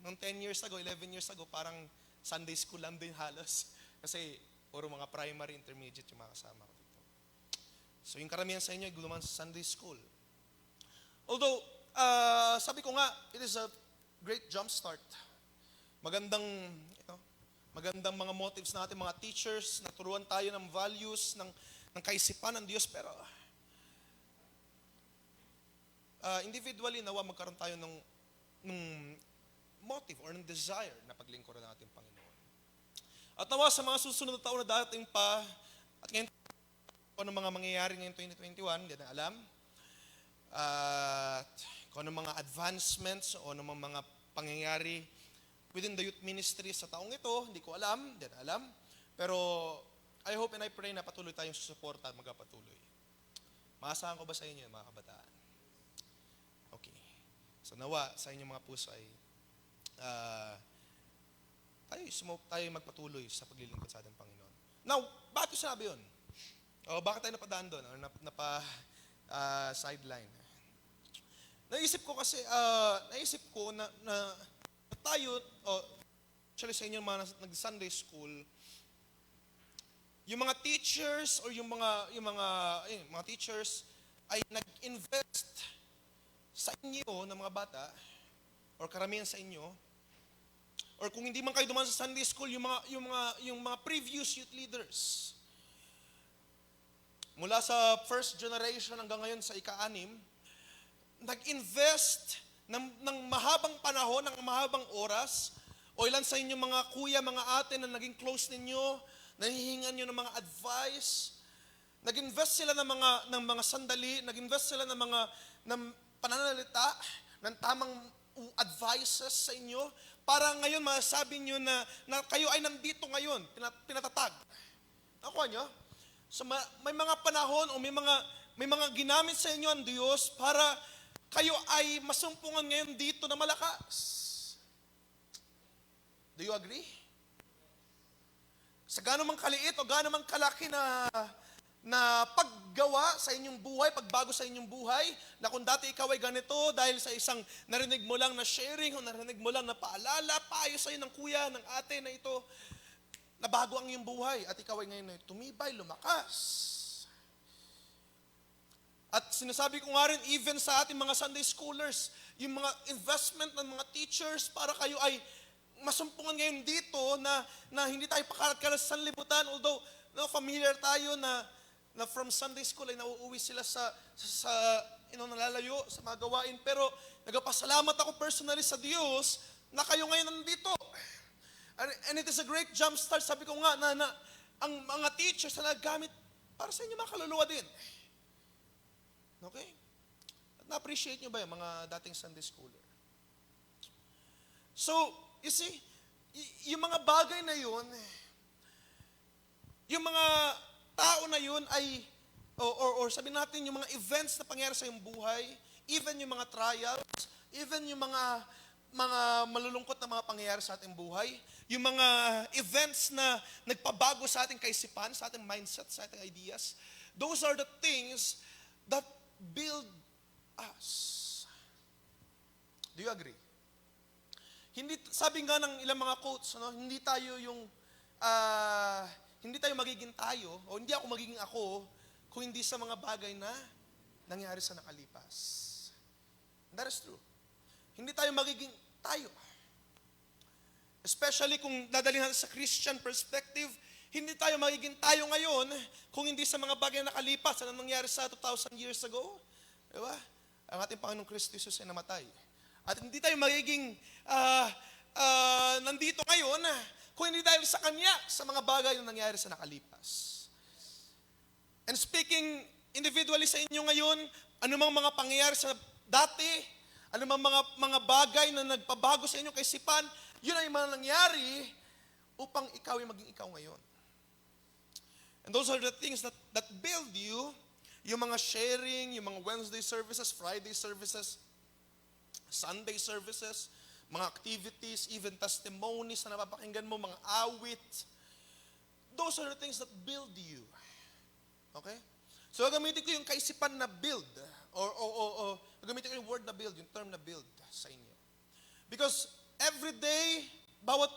nung 10 years ago, 11 years ago, parang Sunday school lang din halos. Kasi Puro mga primary, intermediate yung mga kasama ko dito. So yung karamihan sa inyo ay guluman sa Sunday school. Although, sabi ko nga, it is a great jump start. Magandang, magandang mga motives natin, mga teachers, naturuan tayo ng values, ng kaisipan ng Diyos, pero individually, nawa magkaroon tayo ng motive or ng desire na paglingkuran natin Panginoon. At nawa sa mga susunod na taon na dating pa, at ngayon, kung ano mga mangyayari ngayong 2021, hindi na alam. At kung ano mga advancements o ano mga pangyayari within the youth ministry sa taong ito, hindi ko alam, hindi na alam. Pero I hope and I pray na patuloy tayong susuporta at magpapatuloy. Maasahan ko ba sa inyo, mga kabataan? Okay. So nawa sa inyong mga puso ay tayo magpatuloy sa paglilingkod sa ating Panginoon. Now, bakit ko sinabi yun? O bakit tayo napadaan doon? O sideline? Naisip ko na tayo, actually sa inyo mga nag-Sunday school, yung mga teachers or yung mga teachers ay nag-invest sa inyo ng mga bata or karamihan sa inyo, or kung hindi man kayo dumaan sa Sunday school, yung mga previous youth leaders. Mula sa first generation hanggang ngayon sa ika-6, nag-invest ng mahabang panahon, ng mahabang oras, o ilan sa inyo mga kuya, mga ate na naging close ninyo, nahihingan nyo ng mga advice, nag-invest sila ng mga sandali, nag-invest sila ng pananalita, ng tamang advices sa inyo, para ngayon masabi nyo na kayo ay nandito ngayon, pinatatag. Nakuha nyo? So may mga panahon o may mga ginamit sa inyo ang Diyos para kayo ay masumpungan ngayon dito na malakas. Do you agree? Sa gaano mang kaliit o gaano mang kalaki na paggawa sa inyong buhay, pagbago sa inyong buhay, na kung dati ikaw ay ganito dahil sa isang narinig mo lang na sharing o narinig mo lang na paalala, payo sa iyo ng kuya, ng ate na ito, nabago ang iyong buhay at ikaw ay ngayon tumibay, lumakas. At sinasabi ko nga rin, even sa ating mga Sunday schoolers, yung mga investment ng mga teachers para kayo ay masumpungan ngayon dito na hindi tayo pakalat-kalat sa sanlibutan, although familiar tayo na from Sunday school ay nauuwi sila sa nalalayo sa mga gawain. Pero nagpasalamat ako personally sa Diyos na kayo ngayon nandito. And it is a great jump start. Sabi ko nga na ang mga teachers na naggamit para sa inyo mga kaluluwa din. Okay? At na-appreciate nyo ba yung mga dating Sunday schooler? So, you see, yung mga bagay na yun, yung mga tao na yun ay, or sabihin natin, yung mga events na pangyari sa iyong buhay, even yung mga trials, even yung mga malulungkot na mga pangyayari sa ating buhay, yung mga events na nagpabago sa ating kaisipan, sa ating mindset, sa ating ideas, those are the things that build us. Do you agree? Hindi, sabi nga ng ilang mga quotes, hindi tayo magiging tayo, o hindi ako magiging ako, kung hindi sa mga bagay na nangyari sa nakalipas. That is true. Hindi tayo magiging tayo. Especially kung dadalhin natin sa Christian perspective, hindi tayo magiging tayo ngayon kung hindi sa mga bagay na nakalipas. Ano nangyari sa 2,000 years ago? Diba? Ang ating Panginoong Kristo Jesus ay namatay. At hindi tayo magiging nandito ngayon kung hindi dahil sa Kanya, sa mga bagay na nangyari sa nakalipas. And speaking individually sa inyo ngayon, anumang mga pangyayari sa dati, anumang mga bagay na nagpabago sa inyong kaisipan, yun ay mga nangyari upang ikaw ay maging ikaw ngayon. And those are the things that build you, yung mga sharing, yung mga Wednesday services, Friday services, Sunday services, mga activities, even testimonies na napapakinggan mo, mga awit. Those are the things that build you. Okay? So, gagamitin ko yung kaisipan na build, or gagamitin ko yung word na build, yung term na build sa inyo. Because every day, bawat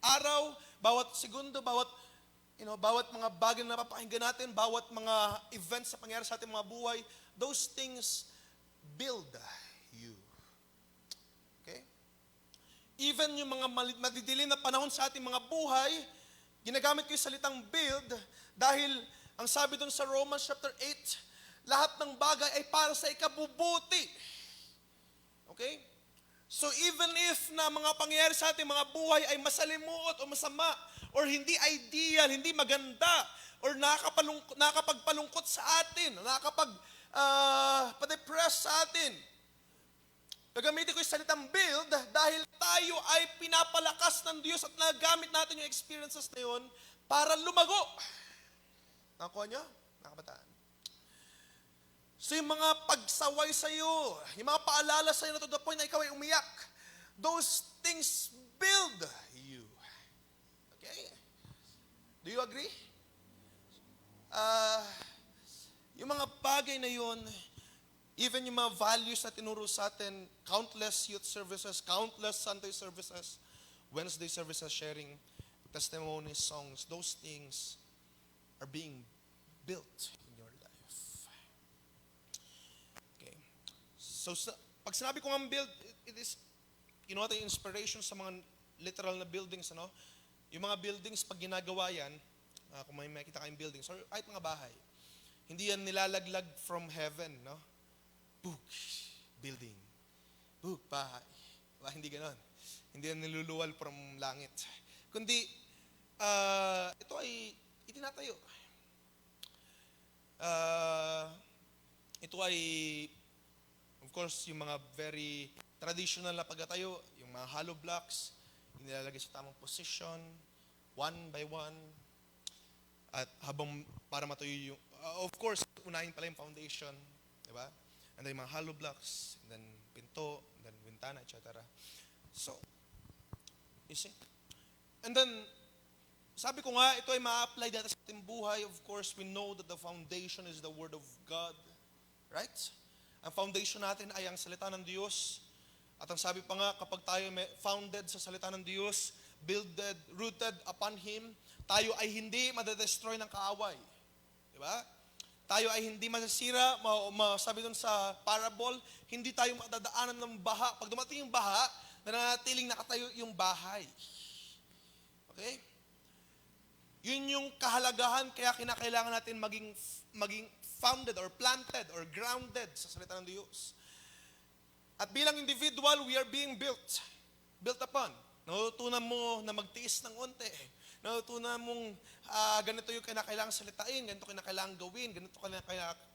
araw, bawat segundo, bawat bawat mga bagay na napapakinggan natin, bawat mga events na pangyayari sa ating mga buhay, those things build you. Okay? Even yung mga madidilim na panahon sa ating mga buhay, ginagamit ko yung salitang build dahil ang sabi dun sa Romans chapter 8, lahat ng bagay ay para sa ikabubuti. Okay? So even if na mga pangyayari sa ating mga buhay ay masalimuot o masama, or hindi ideal, hindi maganda, or nakakapagpalungkot sa atin, pa-depress sa atin, gagamitin ko yung salitang build dahil tayo ay pinapalakas ng Diyos at nagamit natin yung experiences na yun para lumago. Nakakuha niyo? Nakabataan. So yung mga pagsaway sa iyo, yung mga paalala sa iyo na to the point na ikaw ay umiyak, those things build you. Okay? Do you agree? Yung mga bagay na yun, even yung mga values na tinuro sa atin, countless youth services, countless Sunday services, Wednesday services, sharing testimonies, songs, those things are being built in your life. Okay. So, pag sinabi ko ng build, it is, ito yung inspiration sa mga literal na buildings, ano? Yung mga buildings, pag ginagawa yan, kung may makita kayong buildings, or kahit mga bahay, hindi yan nilalaglag from heaven, no? Book, building. Book, bahay. Diba? Hindi ganon. Hindi yan niluluwal from langit. Kundi, ito ay itinatayo. Ito ay, of course, yung mga very traditional na pagkatayo, yung mga hollow blocks, nilalagay sa tamang position, one by one, at habang para matuyo yung, of course, unahin pala yung foundation, di ba? And then yung mga hollow blocks, and then pinto, and then bintana, etc. So, you see? And then, sabi ko nga, ito ay ma-apply dito sa ating buhay. Of course, we know that the foundation is the Word of God. Right? Ang foundation natin ay ang salita ng Diyos. At ang sabi pa nga, kapag tayo may founded sa salita ng Diyos, builded, rooted upon Him, tayo ay hindi madadestroy ng kaaway. Diba? Tayo ay hindi masasira, sabi doon sa parable, hindi tayo madadaanan ng baha. Pag dumating yung baha, nananatiling nakatayo yung bahay. Okay? Yun yung kahalagahan, kaya kinakailangan natin maging founded or planted or grounded sa salita ng Diyos. At bilang individual, we are being built upon. Natutunan mo na magtiis ng unti. Natutunan mong ganito yung kinakailangan salitain, ganito kinakailangan gawin, ganito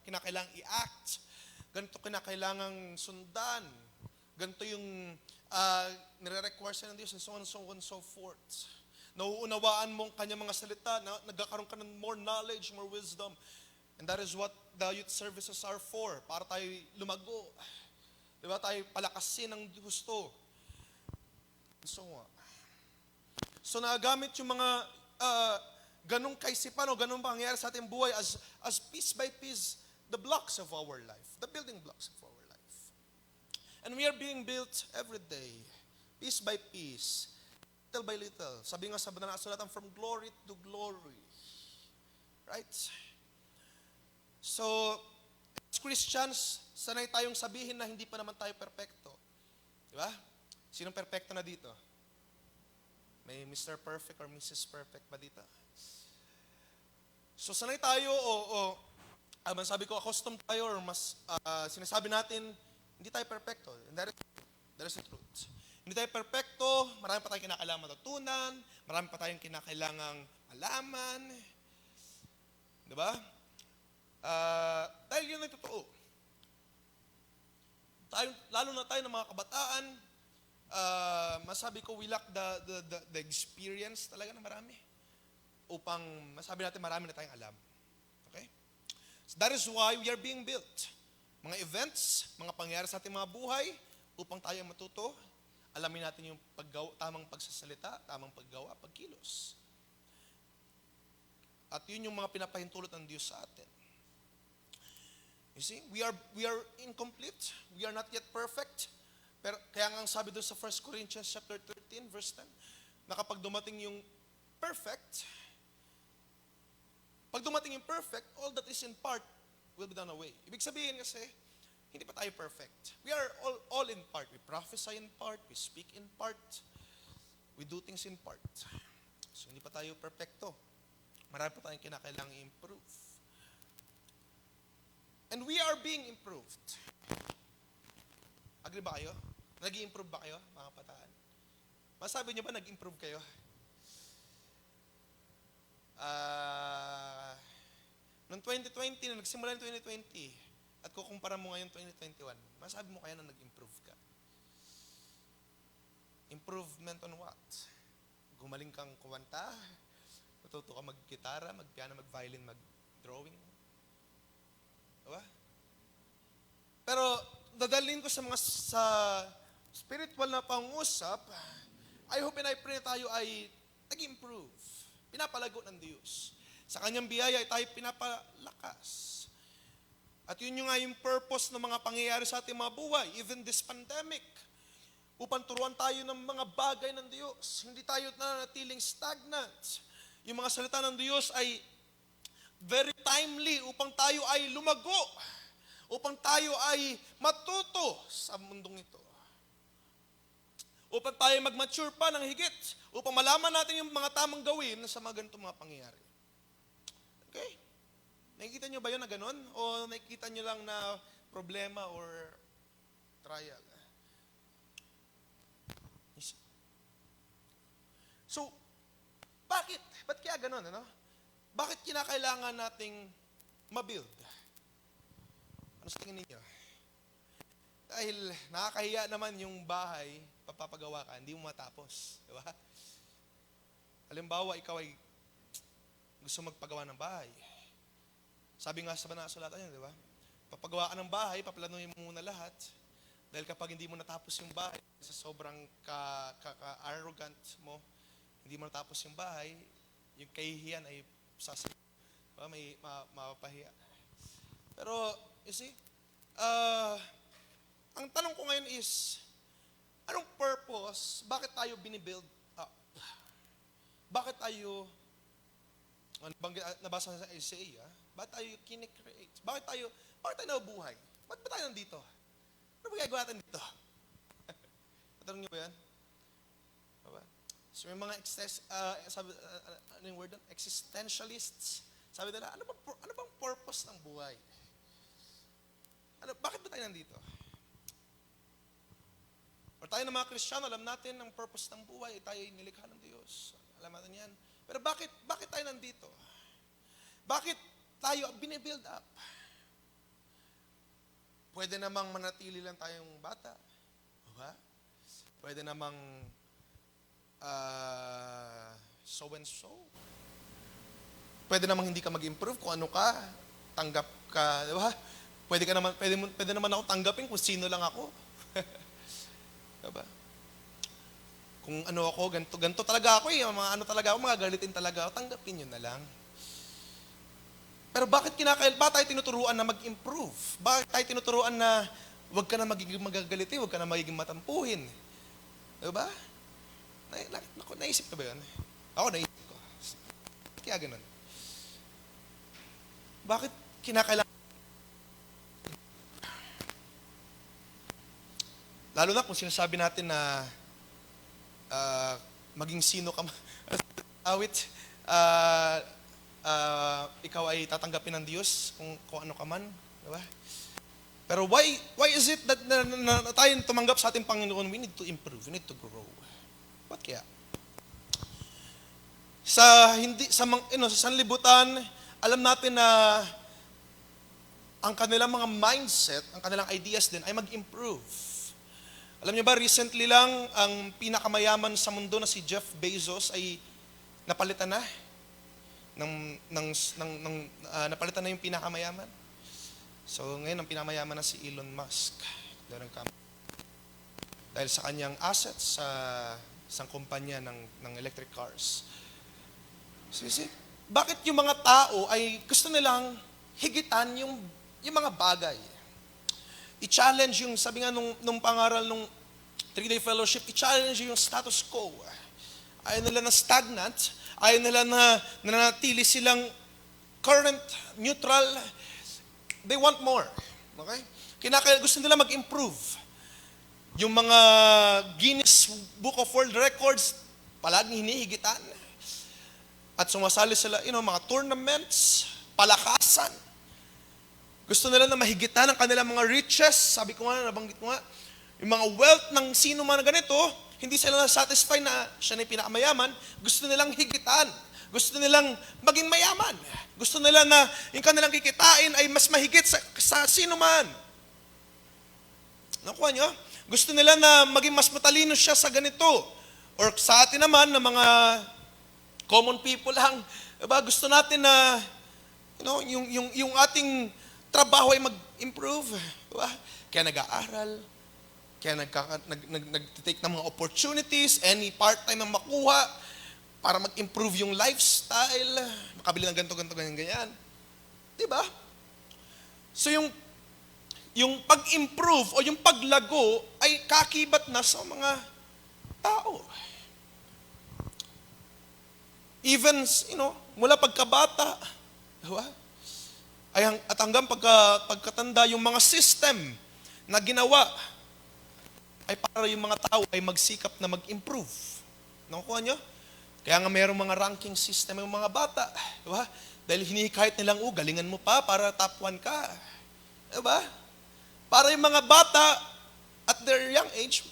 kinakailangan i-act, ganito kinakailangan sundan, ganito yung nire-require sa ng Diyos, and so on, so on, so forth. Nauunawaan mo ang kanyang mga salita, nagkakaroon ka ng more knowledge, more wisdom. And that is what the youth services are for, para tayo lumago. Diba? Tayo palakasin ng gusto. So, so nagamit yung mga ganong kaisipan o ganong pangyayari sa ating buhay as piece by piece, the blocks of our life, the building blocks of our life. And we are being built every day, piece by piece, little by little. Sabi nga sa banal na kasulatan, from glory to glory. Right? So, as Christians, sanay tayong sabihin na hindi pa naman tayo perpekto. Di ba? Sinong perpekto na dito? May Mr. Perfect or Mrs. Perfect ba dito? So, sanay tayo sabi ko, accustomed tayo or mas sinasabi natin, hindi tayo perpekto. And that is the truth. Hindi tayo perpekto, marami pa tayong kinakailangang matutunan, marami pa tayong kinakailangang malaman. Di ba? Dahil yun ay totoo. Lalo na tayo ng mga kabataan, masabi ko we lack the experience talaga na marami upang masabi natin marami na tayong alam. Okay? So that is why we are being built. Mga events, mga pangyayari sa ating mga buhay, upang tayo matuto, alamin natin yung tamang pagsasalita, tamang paggawa, pagkilos. At yun yung mga pinapahintulot ng Diyos sa atin. You see, we are incomplete. We are not yet perfect. Pero kaya nga ang sabi doon sa 1 Corinthians chapter 13, verse 10, na kapag dumating yung perfect, Pag dumating yung perfect, all that is in part will be done away. Ibig sabihin kasi, hindi pa tayo perfect. We are all in part. We prophesy in part, we speak in part, we do things in part. So hindi pa tayo perfecto. Marami pa tayong kinakailangang improve. And we are being improved. Agree ba kayo? Nag-i-improve ba kayo, mga kabataan? Masabi niyo ba nag-improve kayo? Noong 2020, nung nagsimula ng 2020, at kukumpara mo ngayon 2021, masabi mo kaya na nag-improve ka? Improvement on what? Gumaling kang kumanta, matuto ka mag-gitara, mag-piano, mag-violin, mag-drawing. Diba? Pero dadalhin ko sa mga sa spiritual na pangusap, I hope and I pray na tayo ay nag-improve. Pinapalago ng Diyos. Sa kanyang biyaya ay tayo pinapalakas. At yun yung nga yung purpose ng mga pangyayari sa ating mga buhay, even this pandemic. Upang turuan tayo ng mga bagay ng Diyos. Hindi tayo nanatiling stagnant. Yung mga salita ng Diyos ay very timely upang tayo ay lumago. Upang tayo ay matuto sa mundong ito. Upang tayo mag-mature pa ng higit. Upang malaman natin yung mga tamang gawin sa mga ganitong mga pangyayari. Okay? Nakikita nyo ba yun na ganon? O nakikita nyo lang na problema or trial? So, bakit? Ba't kaya ganon? Ano? Bakit kinakailangan nating mabuild? Ano sa tingin ninyo? Dahil nakakahiya naman yung bahay, papapagawa ka, hindi mo matapos. Di ba? Halimbawa, ikaw ay gusto magpagawa ng bahay. Sabi nga sa Banasulat niya, di ba? Papagawa ka ng bahay, paplanuhin mo muna lahat. Dahil kapag hindi mo natapos yung bahay, sa sobrang ka-arrogant mo, hindi mo natapos yung bahay, yung kahihiyan ay may mapapahiya. Pero, you see, ang tanong ko ngayon is, anong purpose? Bakit tayo binibuild up? Bakit tayo, nabasa sa Isaiah, bakit tayo kinikreate? Bakit tayo nabubuhay? Bakit ba tayo nandito? Ano ba gagawa natin dito? Natanong niyo ba yan? Diba? So may mga ano yung word doon? Existentialists. Sabi nila, ano bang purpose ng buhay? Bakit ba tayo nandito? O tayo ng mga Kristiyano, alam natin ang purpose ng buhay, tayo nilikha ng Diyos. Alam natin yan. Pero bakit tayo nandito? Bakit tayo binibuild up? Pwede namang manatili lang tayong bata. Diba? Pwede namang so and so. Pwede namang hindi ka mag-improve kung ano ka, tanggap ka, di ba? Pwede naman ako tanggapin kung sino lang ako. Diba? Kung ano ako, ganito talaga ako eh. Mga ano talaga ako, mga galitin talaga ako, tanggapin nyo na lang. Pero bakit tayo tinuturuan na mag-improve? Bakit tayo tinuturuan na huwag ka na magiging magagalitin, huwag ka na magiging matampuhin? Diba? Naisip ko ba yun? Ako naisip ko. Kaya ganun. Bakit kinakailangan? Lalo na kung sinasabi natin na maging sino ka awit, ikaw ay tatanggapin ng Diyos kung ano ka man, di ba? Pero why is it that na tayo tumanggap sa ating Panginoon? We need to improve, we need to grow. What kaya? Sa sanlibutan, alam natin na ang kanilang mga mindset, ang kanilang ideas din ay mag-improve. Alam niyo ba, recently lang, ang pinakamayaman sa mundo na si Jeff Bezos ay napalitan na. Napalitan na yung pinakamayaman. So, ngayon, ang pinakamayaman na si Elon Musk. Dahil sa kanyang assets sa isang kumpanya ng electric cars. So, you see, bakit yung mga tao ay gusto nilang higitan yung mga bagay? I-challenge yung, sabi nga nung pangaral nung 3-day fellowship, i-challenge yung status quo. Ayaw nila na stagnant, ayaw nila na nanatili silang current, neutral, they want more. Okay? Gusto nila mag-improve. Yung mga Guinness Book of World Records, palaging hinihigitan. At sumasali sila, mga tournaments, palakasan. Gusto nila na mahigitan ang kanilang mga riches. Sabi ko nga, nabanggit ko nga, yung mga wealth ng sino man na ganito, hindi sila na-satisfy na siya na yung pinakamayaman. Gusto nilang higitan. Gusto nilang maging mayaman. Gusto nila na yung kanilang kikitain ay mas mahigit sa sino man. Nakuha nyo? Gusto nila na maging mas matalino siya sa ganito. Or sa atin naman, na mga common people lang, diba? Gusto natin na yung ating trabaho ay mag-improve. Diba? Kaya nag-aaral, kaya nag-take ng mga opportunities, any part-time na makuha, para mag-improve yung lifestyle, makabili ng ganito, ganyan. Diba? So yung pag-improve o yung paglago ay kakibat na sa mga tao. Even, mula pagkabata, diba? At hanggang pagkatanda, yung mga system na ginawa ay para yung mga tao ay magsikap na mag-improve. Nakukuha nyo? Kaya nga mayroong mga ranking system yung mga bata. Diba? Dahil hinihikayat nilang, galingan mo pa para top 1 ka. Diba? Para yung mga bata at their young age,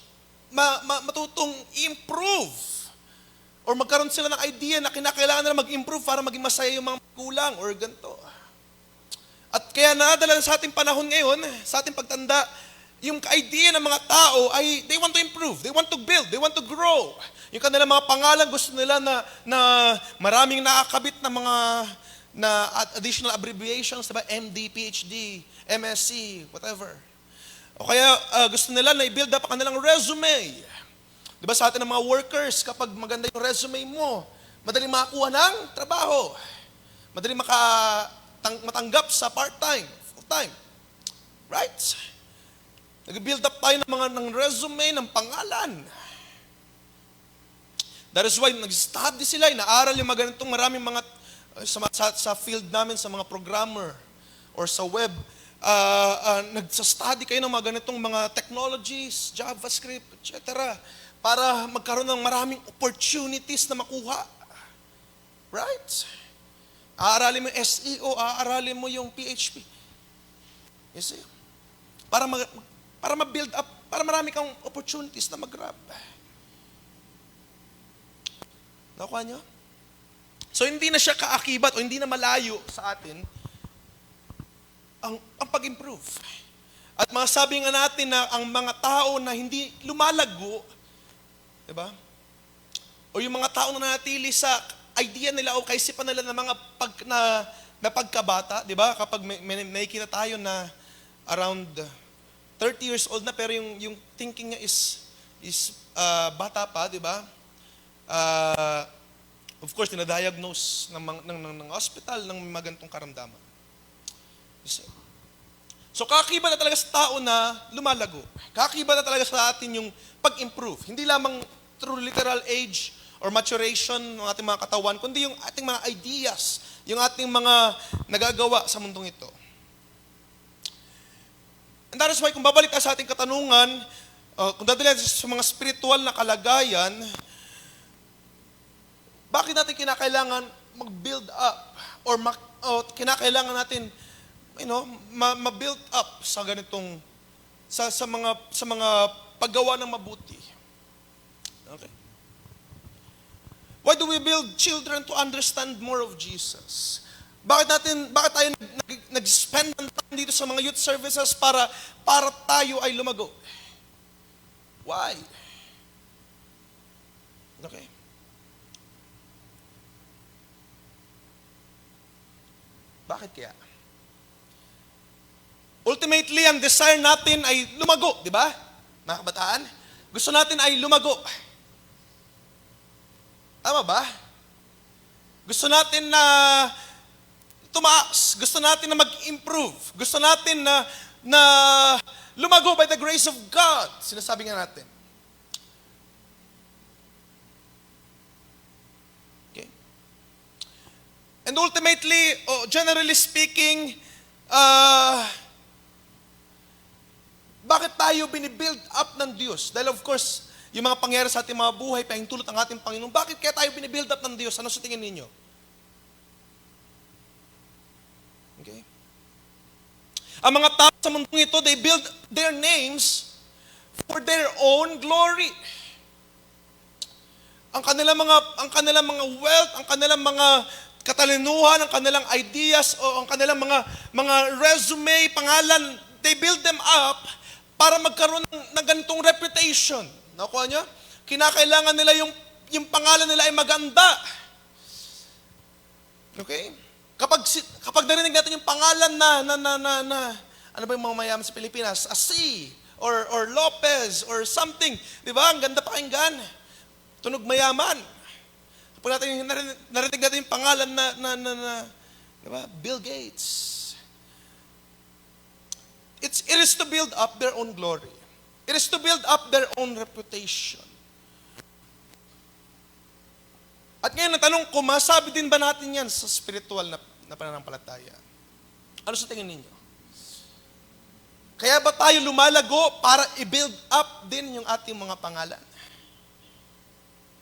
matutong improve. Or magkaroon sila ng idea na kinakailangan nila mag-improve para maging masaya yung mga magulang or ganito. At kaya nadala sa ating panahon ngayon, sa ating pagtanda, yung idea ng mga tao ay they want to improve, they want to build, they want to grow. Yung kanilang mga pangalan, gusto nila na maraming nakakabit na mga additional abbreviations, diba? MD, PhD, MSc, whatever. O kaya gusto nila na i-build up ang kanilang resume. Diba sa atin ng mga workers, kapag maganda yung resume mo, madali makakuha ng trabaho. Madali matanggap sa part-time, full-time. Right? Nag-build up tayo ng resume, ng pangalan. That is why nag-study sila, inaaral yung mga ganitong maraming mga, sa field namin, sa mga programmer, or sa web, nagsa-study kayo ng mga ganitong mga technologies, JavaScript, etc. Para magkaroon ng maraming opportunities na makuha. Right? Aaralin mo yung SEO, aaralin mo yung PHP. You see? Para ma-build up, para marami kang opportunities na mag-grab. Nakuha nyo? So, hindi na siya kaakibat o hindi na malayo sa atin ang pag-improve. At masasabi nga natin na ang mga tao na hindi lumalago, diba? O yung mga tao na nanatili sa idea nila o kaisipan nila ng mga pagkabata, diba? Kapag may nakikita tayo na around 30 years old na pero yung thinking niya is bata pa, di ba? Of course, tinadiagnose ng hospital ng mga ganitong karamdaman. So, kakiba na talaga sa tao na lumalago. Kakiba na talaga sa atin yung pag-improve. Hindi lamang through literal age or maturation ng ating mga katawan, kundi yung ating mga ideas, yung ating mga nagagawa sa mundong ito. And that is why, kung babalik tayo sa ating katanungan, kung dadalhin sa mga spiritual na kalagayan, bakit natin kinakailangan mag-build up or kinakailangan natin ma-build up sa ganitong sa mga paggawa ng mabuti? Okay. Why do we build children to understand more of Jesus? Bakit tayo nag-spend ng time dito sa mga youth services para tayo ay lumago? Why? Okay. Bakit kaya? Ultimately, ang desire natin ay lumago, di ba? Mga kabataan, gusto natin ay lumago. Tama ba? Gusto natin na tumaas. Gusto natin na mag-improve. Gusto natin na lumago by the grace of God. Sinasabi nga natin. Okay? And ultimately, generally speaking, bakit tayo binibuild up ng Diyos? Dahil of course, yung mga pangyayari sa ating mga buhay, pahintulot ang ating Panginoon, bakit kaya tayo binibuild up ng Diyos? Ano sa tingin ninyo? Okay? Ang mga tao sa mundong ito, they build their names for their own glory. Ang kanilang mga wealth, ang kanilang mga katalinuhan, ang kanilang ideas, o ang kanilang mga resume, pangalan, they build them up para magkaroon ng ganitong reputation. Nakuha niyo? Kinakailangan nila yung pangalan nila ay maganda. Okay? Kapag narinig natin yung pangalan na ano ba yung mga mayaman sa Pilipinas? Asi, or Lopez, or something. Di ba? Ang ganda pakinggan. Tunog mayaman. Kapag narinig natin yung pangalan di ba? Bill Gates. It is to build up their own glory. It is to build up their own reputation. At ngayon, natanong ko, masabi din ba natin yan sa spiritual na pananampalataya? Ano sa tingin ninyo? Kaya ba tayo lumalago para i-build up din yung ating mga pangalan?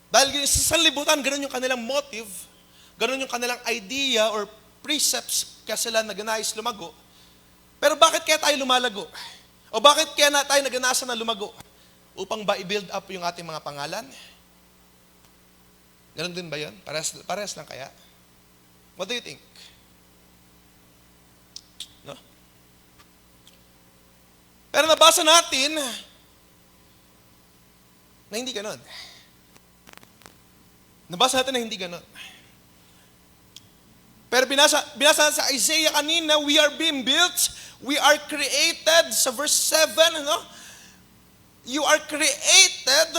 Dahil sa sanlibutan, ganun yung kanilang motive, ganun yung kanilang idea or precepts kaya sila nagnais lumago. Pero bakit kaya tayo lumalago? O bakit kaya tayo naganasa na lumago? Upang ba i-build up yung ating mga pangalan? Ganun din ba yun? Parehas lang kaya? What do you think? No? Pero nabasa natin na hindi ganun. Nabasa natin na hindi ganun. Pero binasa sa Isaiah kanina, we are being built, we are created, sa verse 7, no? You are created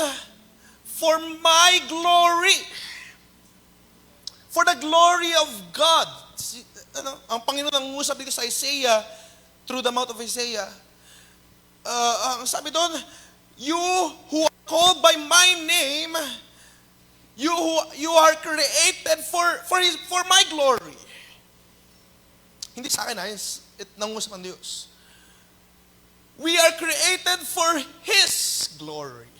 for my glory. For the glory of God. Ang Panginoon ang ngusap dito sa Isaiah, through the mouth of Isaiah, ang sabi doon, you who are called by my name, you are created for my glory. Hindi sa akin, nangusap ang Diyos. We are created for His glory.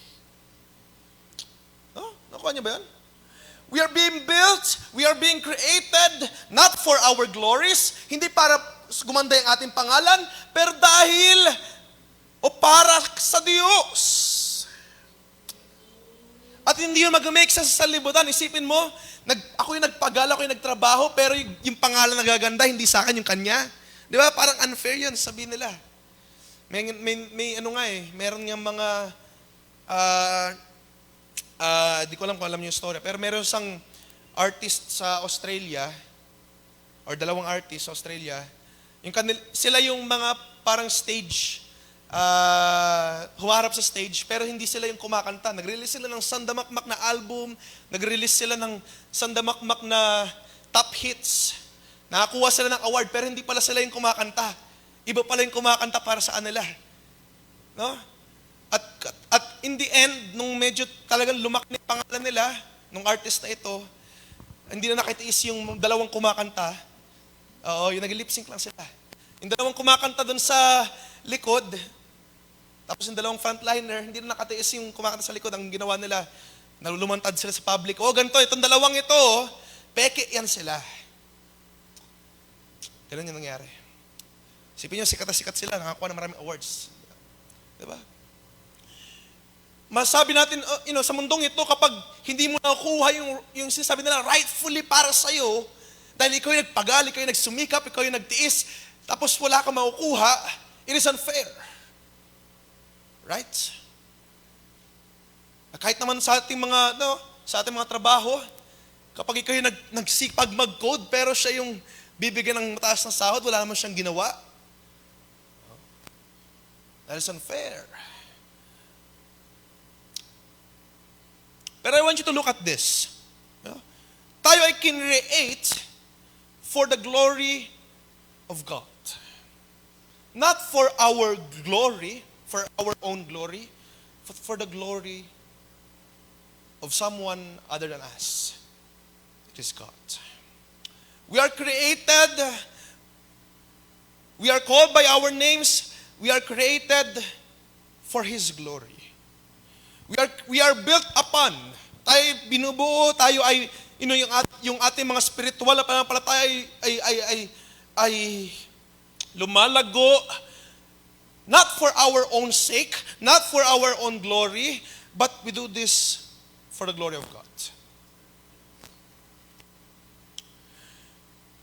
Nakuha niyo ba yan? We are being built, we are being created, not for our glories, hindi para gumanda yung ating pangalan, pero dahil o para sa Diyos. At hindi yun mag-make sa sanlibutan. Isipin mo, ako yung nagpagala, ako yung nagtrabaho, pero yung pangalan nagaganda, hindi sa akin, yung kanya. Di ba? Parang unfair yun, sabihin nila. May ano nga meron nga mga, di ko alam kung alam niyo yung story, pero meron isang artist sa Australia, or dalawang artist sa Australia, sila yung mga parang stage, humarap sa stage, pero hindi sila yung kumakanta. Nag-release sila ng sandamakmak na album, nag-release sila ng sandamakmak na top hits. Nakakuha sila ng award, pero hindi pala sila yung kumakanta. Iba pala yung kumakanta para sa kanila. No? At in the end, nung medyo talagang lumaki yung pangalan nila, nung artist na ito, hindi na nakitiis yung dalawang kumakanta. Yung nag-lip sync lang sila. Yung dalawang kumakanta dun sa likod, tapos yung dalawang frontliner, hindi na nakatiis yung kumakanta sa likod. Ang ginawa nila, nalulumantad sila sa public. Ganito, itong dalawang ito, peke yan sila. Ganun yung nangyari. Isipin nyo, sikat na sikat sila, nakakuha ng maraming awards. Diba? Masabi natin, sa mundong ito, kapag hindi mo nakuha yung sinasabi nila, rightfully para sa'yo, dahil ikaw yung nagpagal, ikaw yung nagsumikap, ikaw yung nagtiis, tapos wala kang makukuha, it is unfair. Right? Kahit naman sa ating mga trabaho, kapag ikaw yung nagsipag mag-code, pero siya yung bibigyan ng mataas na sahod, wala naman siyang ginawa. That is unfair. Pero I want you to look at this. Tayo ay kinreate for the glory of God. Not for our glory, for our own glory, but for the glory of someone other than us. It is God. We are created. We are called by our names. We are created for His glory. We are built upon. Tayo binubuo, tayo ay yung ating mga spiritual na pananampalataya ay lumalago, not for our own sake, not for our own glory, but we do this for the glory of God.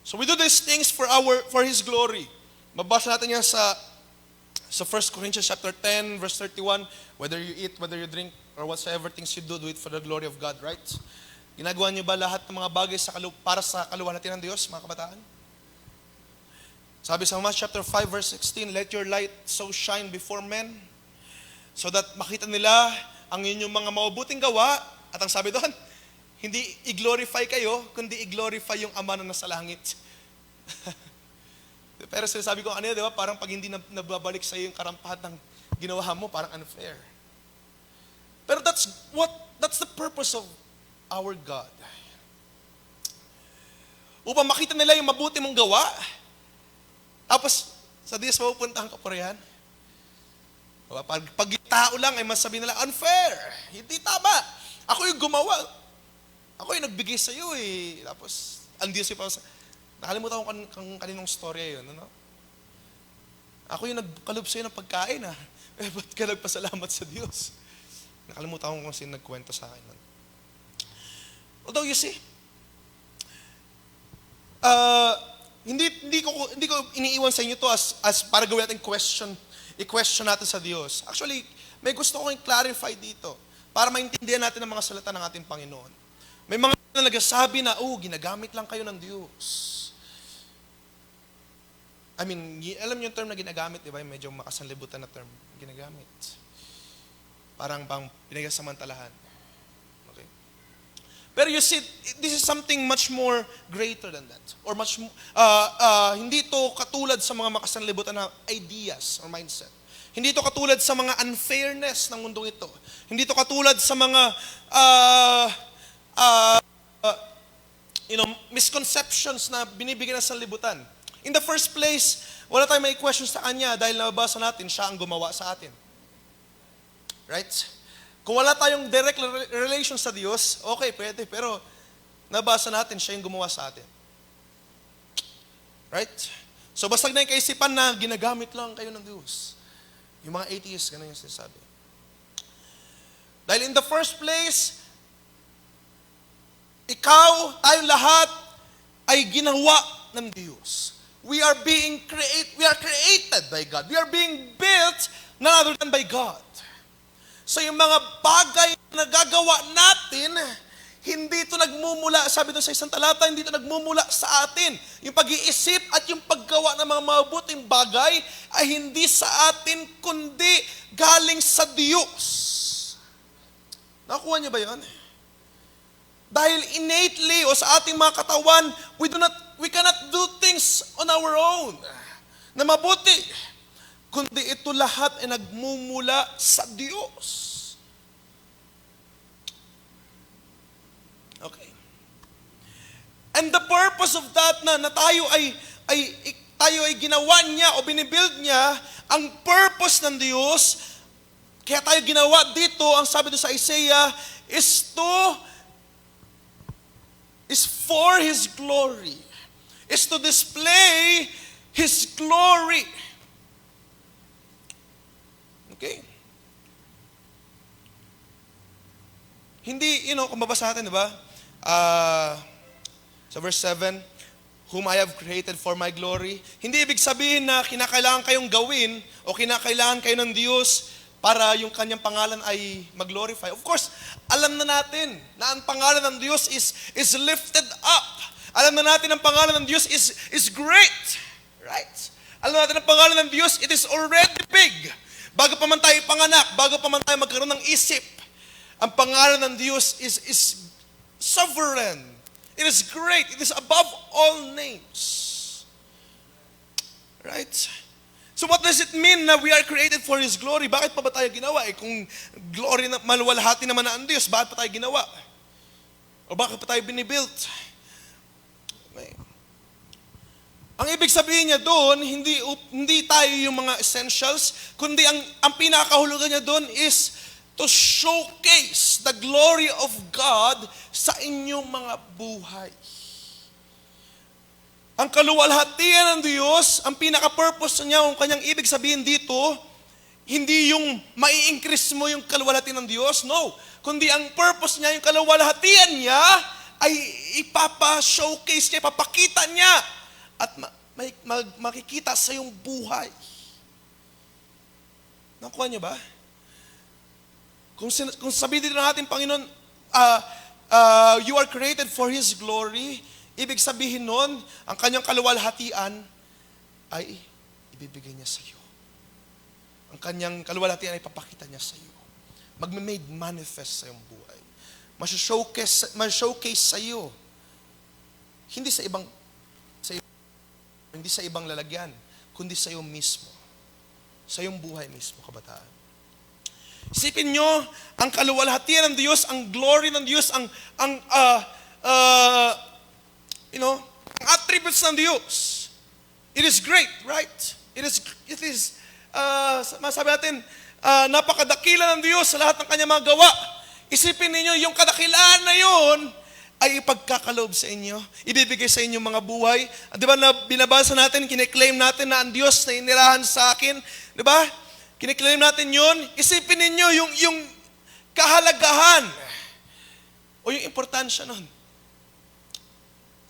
So we do these things for His glory. Mabasa natin yan sa 1 Corinthians chapter 10, verse 31, whether you eat, whether you drink, or whatsoever things you do it for the glory of God, right? Ginagawa niyo ba lahat ng mga bagay para sa kaluwalhatian ng Diyos, mga kabataan? Sabi sa Romans chapter 5, verse 16, let your light so shine before men, so that makita nila ang inyong mga mabubuting gawa, at ang sabi doon, hindi i-glorify kayo, kundi i-glorify yung Ama na nasa langit. Pero sinasabi ko, di ba? Parang pag hindi nababalik sa iyo yung karampahan ng ginawa mo, parang unfair. Pero that's the purpose of our God. Upang makita nila yung mabuti mong gawa, tapos sa Diyos mapupuntahan ka pa riyan. Pag tao lang ay masabi nila, unfair, hindi tama. Ako yung gumawa. Ako yung nagbigay sa iyo eh. Tapos, ang Diyos yung nakalimutan ko kung kaninong storya yun. Ano? Ako yung nagkalob sa iyo ng pagkain ah. Ba't ka nagpasalamat sa Diyos? Nakalimutan ko kung sino nagkwento sa akin. Although you see, hindi ko iniiwan sa inyo to as para gawin natin i-question natin sa Diyos. Actually, may gusto ko i-clarify dito para maintindihan natin ang mga salita ng ating Panginoon. May mga nagsasabi na, ginagamit lang kayo ng Diyos. I mean, alam niyo yung term na ginagamit, di ba? Medyo makasanlibutan na term, ginagamit. Parang bang pinagsamantalahan. Okay? Pero you see, this is something much more greater than that. Or hindi to katulad sa mga makasanlibutan na ideas or mindset. Hindi to katulad sa mga unfairness ng mundong ito. Hindi to katulad sa mga misconceptions na binibigyan ng sanlibutan. In the first place, wala tayong may question sa Kanya dahil nababasa natin, siya ang gumawa sa atin. Right? Kung wala tayong direct relation sa Diyos, okay, pwede. Pero nabasa natin, siya yung gumawa sa atin. Right? So basag na yung kaisipan na ginagamit lang kayo ng Diyos. Yung mga atheists, ganun yung sinasabi. Dahil in the first place, ikaw, tayong lahat, ay ginawa ng Diyos. We are created by God. We are being built none other than by God. So yung mga bagay na nagagawa natin, hindi ito nagmumula, sabi doon sa isang talata, hindi ito nagmumula sa atin. Yung pag-iisip at yung paggawa ng mga mabuting bagay ay hindi sa atin, kundi galing sa Diyos. Nakuha niyo ba yun? Dahil innately o sa ating mga katawan, we cannot do things on our own na mabuti. Kundi ito lahat ay nagmumula sa Diyos. Okay. And the purpose of that na tayo ay ginawa niya o binibuild niya, ang purpose ng Diyos, kaya tayo ginawa dito, ang sabi doon sa Isaiah, is for His glory. Is to display His glory. Okay? Hindi, kung mabasa natin, di ba? Sa verse 7, whom I have created for my glory. Hindi ibig sabihin na kinakailangan kayong gawin o kinakailangan kayo ng Diyos para yung kanyang pangalan ay mag-glorify. Of course, alam na natin na ang pangalan ng Diyos is lifted up. Alam na natin ang pangalan ng Diyos is great. Right? Alam natin ang pangalan ng Diyos, it is already big. Bago pa man tayo panganak, bago pa man tayo magkaroon ng isip, ang pangalan ng Diyos is sovereign. It is great. It is above all names. Right? So what does it mean na we are created for His glory? Bakit pa ba tayo ginawa? Kung glory na maluwalhati naman na ang Diyos, bakit pa tayo ginawa? O bakit pa tayo binibuilt? Okay. Ang ibig sabihin niya doon, hindi tayo yung mga essentials, kundi ang pinakahulugan niya doon is to showcase the glory of God sa inyong mga buhay. Ang kaluwalhatian ng Diyos, ang pinaka-purpose niya, ang kanyang ibig sabihin dito, hindi yung mai-increase mo yung kaluwalhatian ng Diyos, no. Kundi ang purpose niya, yung kaluwalhatian niya, ay ipapa-showcase niya, ipapakita niya, at makikita sa iyong buhay. Nakuha niyo ba? Kung sabihin dito ng ating Panginoon, you are created for His glory, ibig sabihin nun, ang kanyang kaluwalhatian ay ibibigay niya sa iyo. Ang kanyang kaluwalhatian ay papakita niya sa iyo. Magme-made manifest sa iyong buhay. Mas-showcase sa iyo. Hindi sa ibang lalagyan, kundi sa iyo mismo. Sa iyong buhay mismo, kabataan. Isipin nyo, ang kaluwalhatian ng Diyos, ang glory ng Diyos, ang attributes ng Diyos. It is great, right? It is masabi natin, napakadakila ng Diyos sa lahat ng kanyang mga gawa. Isipin ninyo, yung kadakilaan na yun, ay ipagkakaloob sa inyo, ibibigay sa inyo mga buhay. Di ba na binabasa natin, kiniklaim natin na ang Diyos na inirahan sa akin, di ba? Kiniklaim natin yun. Isipin ninyo yung kahalagahan o yung importansya nun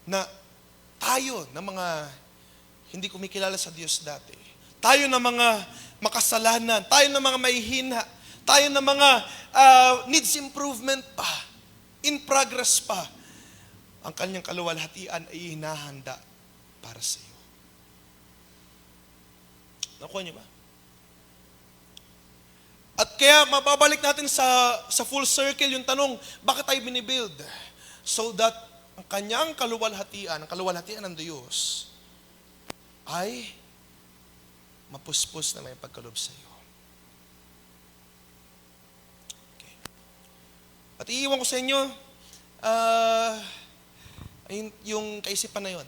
na tayo na mga hindi kumikilala sa Diyos dati, tayo na mga makasalanan, tayo na mga mahihina, tayo na mga needs improvement pa, in progress pa, ang kanyang kaluwalhatian ay hinahanda para sa iyo. Nakuha niyo ba? At kaya mababalik natin sa full circle yung tanong, bakit tayo binibuild? So that ang kanyang kaluwalhatian, ang kaluwalhatian ng Diyos, ay mapuspos na may pagkaloob sa iyo. Okay. At iiwan ko sa inyo, yung kaisipan na yun.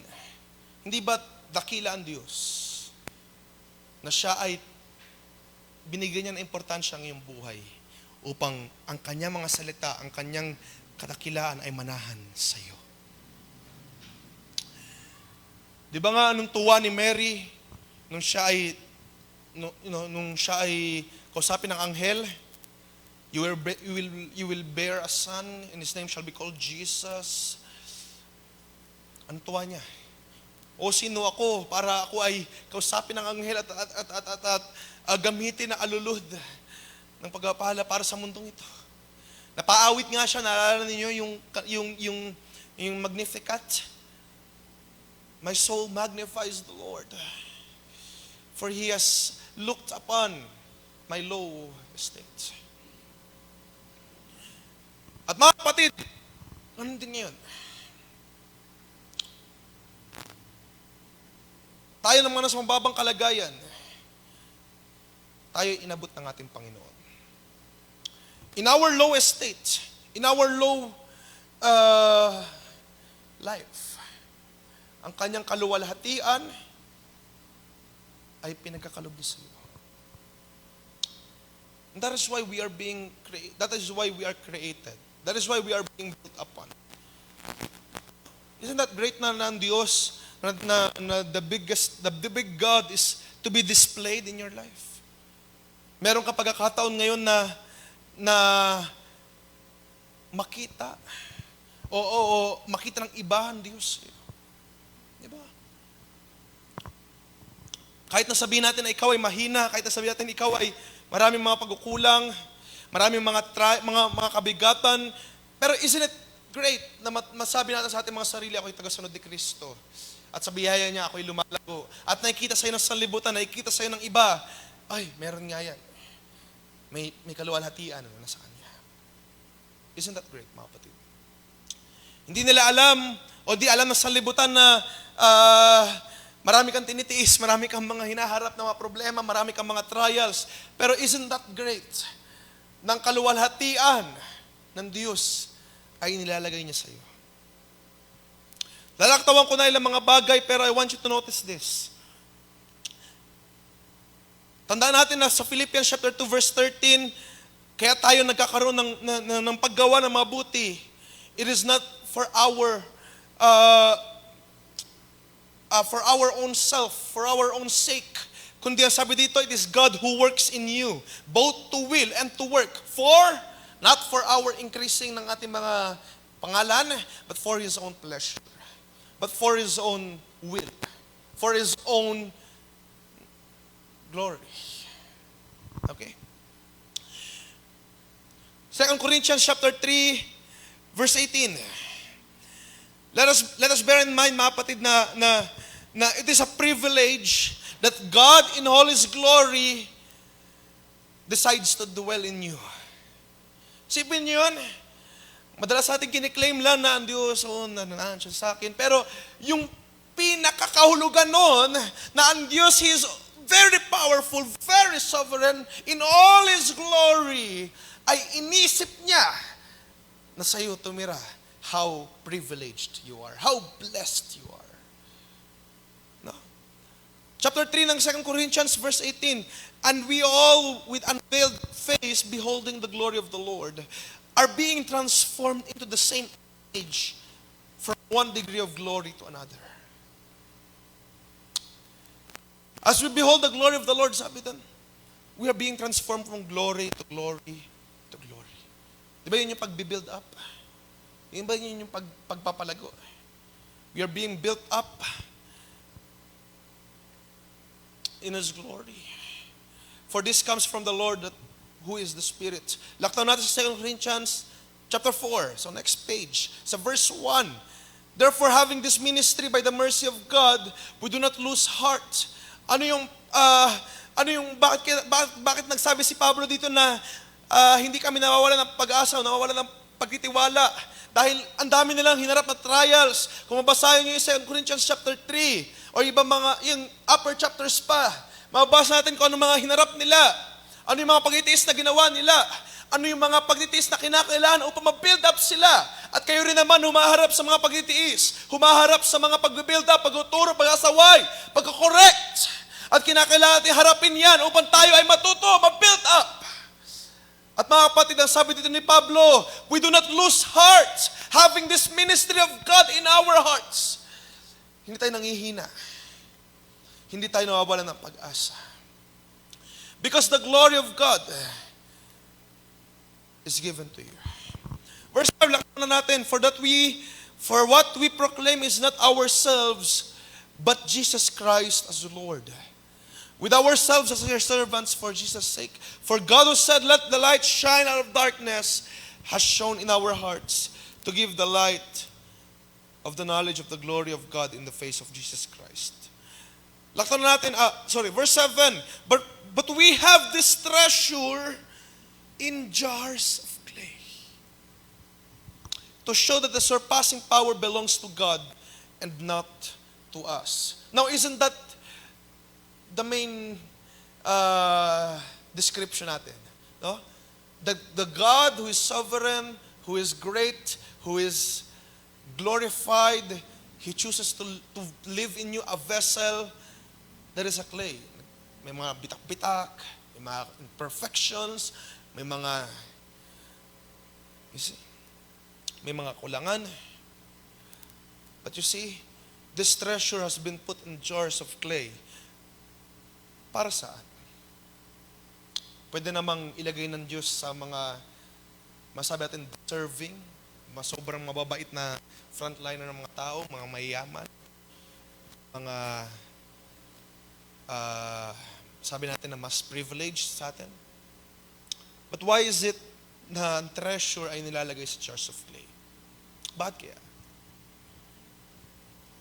Hindi ba dakila ang Diyos na siya ay binigyan niya ng importansya ang iyong buhay upang ang kanyang mga salita, ang kanyang kadakilaan ay manahan sa iyo. Di ba nga anong tuwa ni Mary nung siya ay kausapin ng anghel, you will bear a son and his name shall be called Jesus. Anong tuwa niya? O sino ako para ako ay kausapin ng anghel at gamitin na alulod ng pagpapala para sa mundong ito. Napaawit nga siya, naalala ninyo yung Magnificat. My soul magnifies the Lord, for He has looked upon my low estate. At mga kapatid, ano din ngayon? Tayo naman nasa mababang kalagayan, tayo inabot ng ating Panginoon. In our low estate, in our low life, ang kanyang kaluwalhatian ay pinagkakalob niya sa iyo. And that is why we are being created. That is why we are created. That is why we are being built upon. Isn't that great na ang Diyos na the big God is to be displayed in your life? Meron ka pagkakataon ngayon na makita o makita ng iba ang Diyos. Diba? Kahit na sabihin natin na ikaw ay mahina, kahit na sabihin natin ikaw ay maraming mga pagkukulang, maraming mga kabigatan, pero isn't it great na masabi natin sa ating mga sarili, ako'y tagasunod ni Kristo. At sa biyaya niya, ako'y lumalago. At nakikita sa'yo ng sanlibutan, nakikita sa'yo ng iba, ay, meron nga yan. May kaluwalhatian na sa Kanya. Isn't that great, mga kapatid? Hindi nila alam, o di alam ng sanlibutan na marami kang tinitiis, marami kang mga hinaharap na mga problema, marami kang mga trials. Pero isn't that great? Ng kaluwalhatian ng Diyos ay nilalagay niya sa iyo. Lalaktawan ko na ilang mga bagay, pero I want you to notice this. Tandaan natin na sa Philippians chapter 2 verse 13, kaya tayo nagkakaroon ng paggawa ng mabuti. It is not for our own self, for our own sake. Kundi ang sabi dito, it is God who works in you, both to will and to work not for our increasing ng ating mga pangalan, but for His own pleasure, but for His own will, for His own glory. Okay? 2 Corinthians chapter 3, verse 18. Let us bear in mind, mga kapatid, na it is a privilege that God in all His glory decides to dwell in you. Sipin niyo yun. Madalas natin kiniklaim lang na ang Diyos, nananahan siya sa akin. Pero yung pinakakahulugan nun, na ang Diyos, He is very powerful, very sovereign, in all His glory, ay inisip niya na sa iyo tumira. How privileged you are. How blessed you are. No? Chapter 3 ng 2 Corinthians verse 18, and we all with unveiled face beholding the glory of the Lord are being transformed into the same image from one degree of glory to another. As we behold the glory of the Lord, sabi doon, we are being transformed from glory to glory to glory. Di ba yun yung pag-build up? Yun ba yun yung pagpapalago? We are being built up in His glory. For this comes from the Lord who is the Spirit. Laktaw natin sa 2 Corinthians chapter 4. So next page. Sa verse 1. Therefore, having this ministry by the mercy of God, we do not lose heart. Bakit nagsabi si Pablo dito na hindi kami nawawalan ng pag-asa o nawawalan ng pagtitiwala? Dahil ang dami nilang hinarap na trials. Kung mabasahin nyo yung 2 Corinthians chapter 3 o ibang mga, yung upper chapters pa, mababasa natin kung ano mga hinarap nila. Ano yung mga pagtitiis na ginawa nila. Ano yung mga pagtitiis na kinakailangan upang ma-build up sila. At kayo rin naman humaharap sa mga pagtitiis. Humaharap sa mga pag-build up, pagtuturo, pag-asaway, pag-correct. At kinakailangan natin harapin yan upang tayo ay matuto, ma-build up. At mga kapatid, ang sabi dito ni Pablo, we do not lose heart having this ministry of God in our hearts. Hindi tayo nangihina. Hindi tayo nawawalan ng pag-asa. Because the glory of God is given to you. Verse 5, laksan na natin, for what we proclaim is not ourselves, but Jesus Christ as the Lord. With ourselves as your servants for Jesus' sake. For God who said, let the light shine out of darkness, has shone in our hearts to give the light of the knowledge of the glory of God in the face of Jesus Christ. Laktan natin, verse 7. But we have this treasure in jars of clay, to show that the surpassing power belongs to God and not to us. Now, isn't that the main description natin? No? The God who is sovereign, who is great, who is glorified, He chooses to live in you a vessel that is a clay. May mga bitak-bitak, may mga imperfections, may mga, may mga kulangan. But you see, this treasure has been put in jars of clay. Para saan? Pwede namang ilagay ng Diyos sa mga, masabi natin, serving, sobrang mababait na frontliner ng mga tao, mga mayayaman, mga, sabi natin na mas privileged sa atin. But why is it na ang treasure ay nilalagay sa jars of clay? Bakit kaya?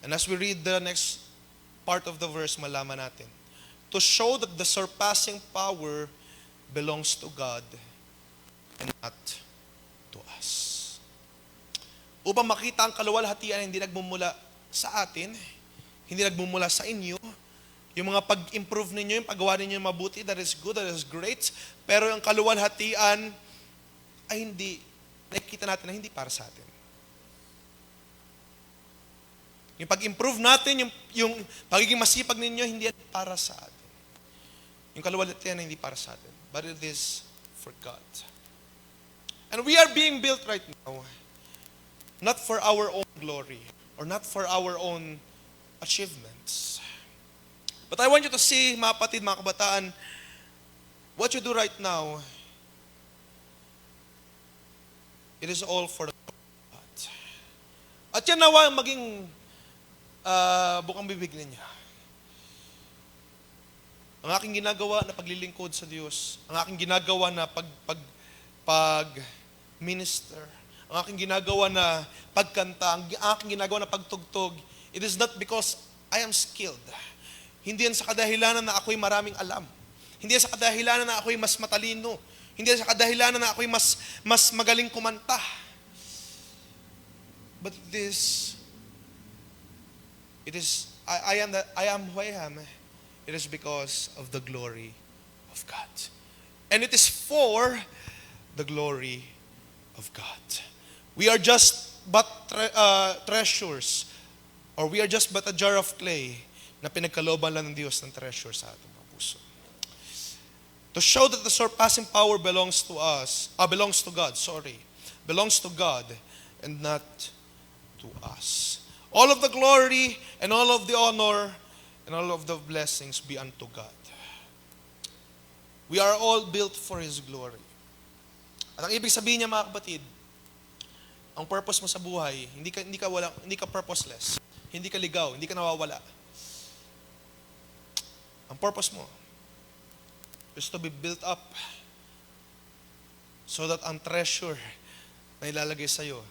And as we read the next part of the verse, malaman natin, to show that the surpassing power belongs to God and not to us. Upang makita ang kaluwalhatian hindi nagmumula sa atin, hindi nagmumula sa inyo, yung mga pag-improve ninyo, yung paggawa ninyo mabuti, that is good, that is great, pero yung kaluwalhatian ay hindi, nakikita natin na hindi para sa atin. Yung pag-improve natin, yung pagiging masipag ninyo, hindi yan para sa atin. Yung kaluwalhatian hindi para sa atin. But it is for God. And we are being built right now, not for our own glory, or not for our own achievements. But I want you to see, mga kapatid, mga kabataan, what you do right now, it is all for the God. At yan nawa maging bukang bibig ninyo. Ang aking ginagawa na paglilingkod sa Diyos, ang aking ginagawa na pag-minister, ang aking ginagawa na pagkanta, ang aking ginagawa na pagtugtog, it is not because I am skilled. Hindi yan sa kadahilanan na ako'y maraming alam. Hindi yan sa kadahilanan na ako'y mas matalino. Hindi yan sa kadahilanan na ako'y mas magaling kumanta. But I am who I am. It is because of the glory of God. And it is for the glory of God. We are just but treasures, or we are just but a jar of clay na pinagkalooban lang ng Diyos ng treasure sa ating mga puso. To show that the surpassing power belongs to God, and not to us. All of the glory and all of the honor and all of the blessings be unto God. We are all built for His glory. At ang ibig sabihin niya, mga kapatid, ang purpose mo sa buhay, hindi ka purposeless, hindi ka ligaw, hindi ka nawawala. Ang purpose mo is to be built up so that ang treasure na ilalagay sa'yo,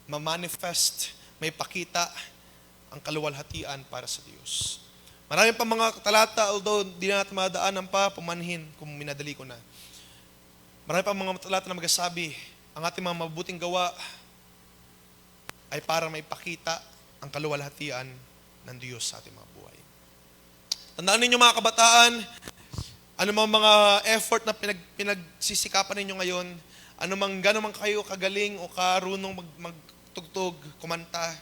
ma-manifest, may pakita ang kaluwalhatian para sa Diyos. Marami pa mga talata, although di na natin madaanan pa, pumanhin kung minadali ko na. Marami pa mga talata na magsasabi, ang ating mga mabuting gawa ay para may pakita ang kaluwalhatian ng Diyos sa ating mga buhay. Tandaan ninyo mga kabataan, ano mga effort na pinagsisikapan ninyo ngayon, gano'n man kayo kagaling o karunong magtugtog, kumanta,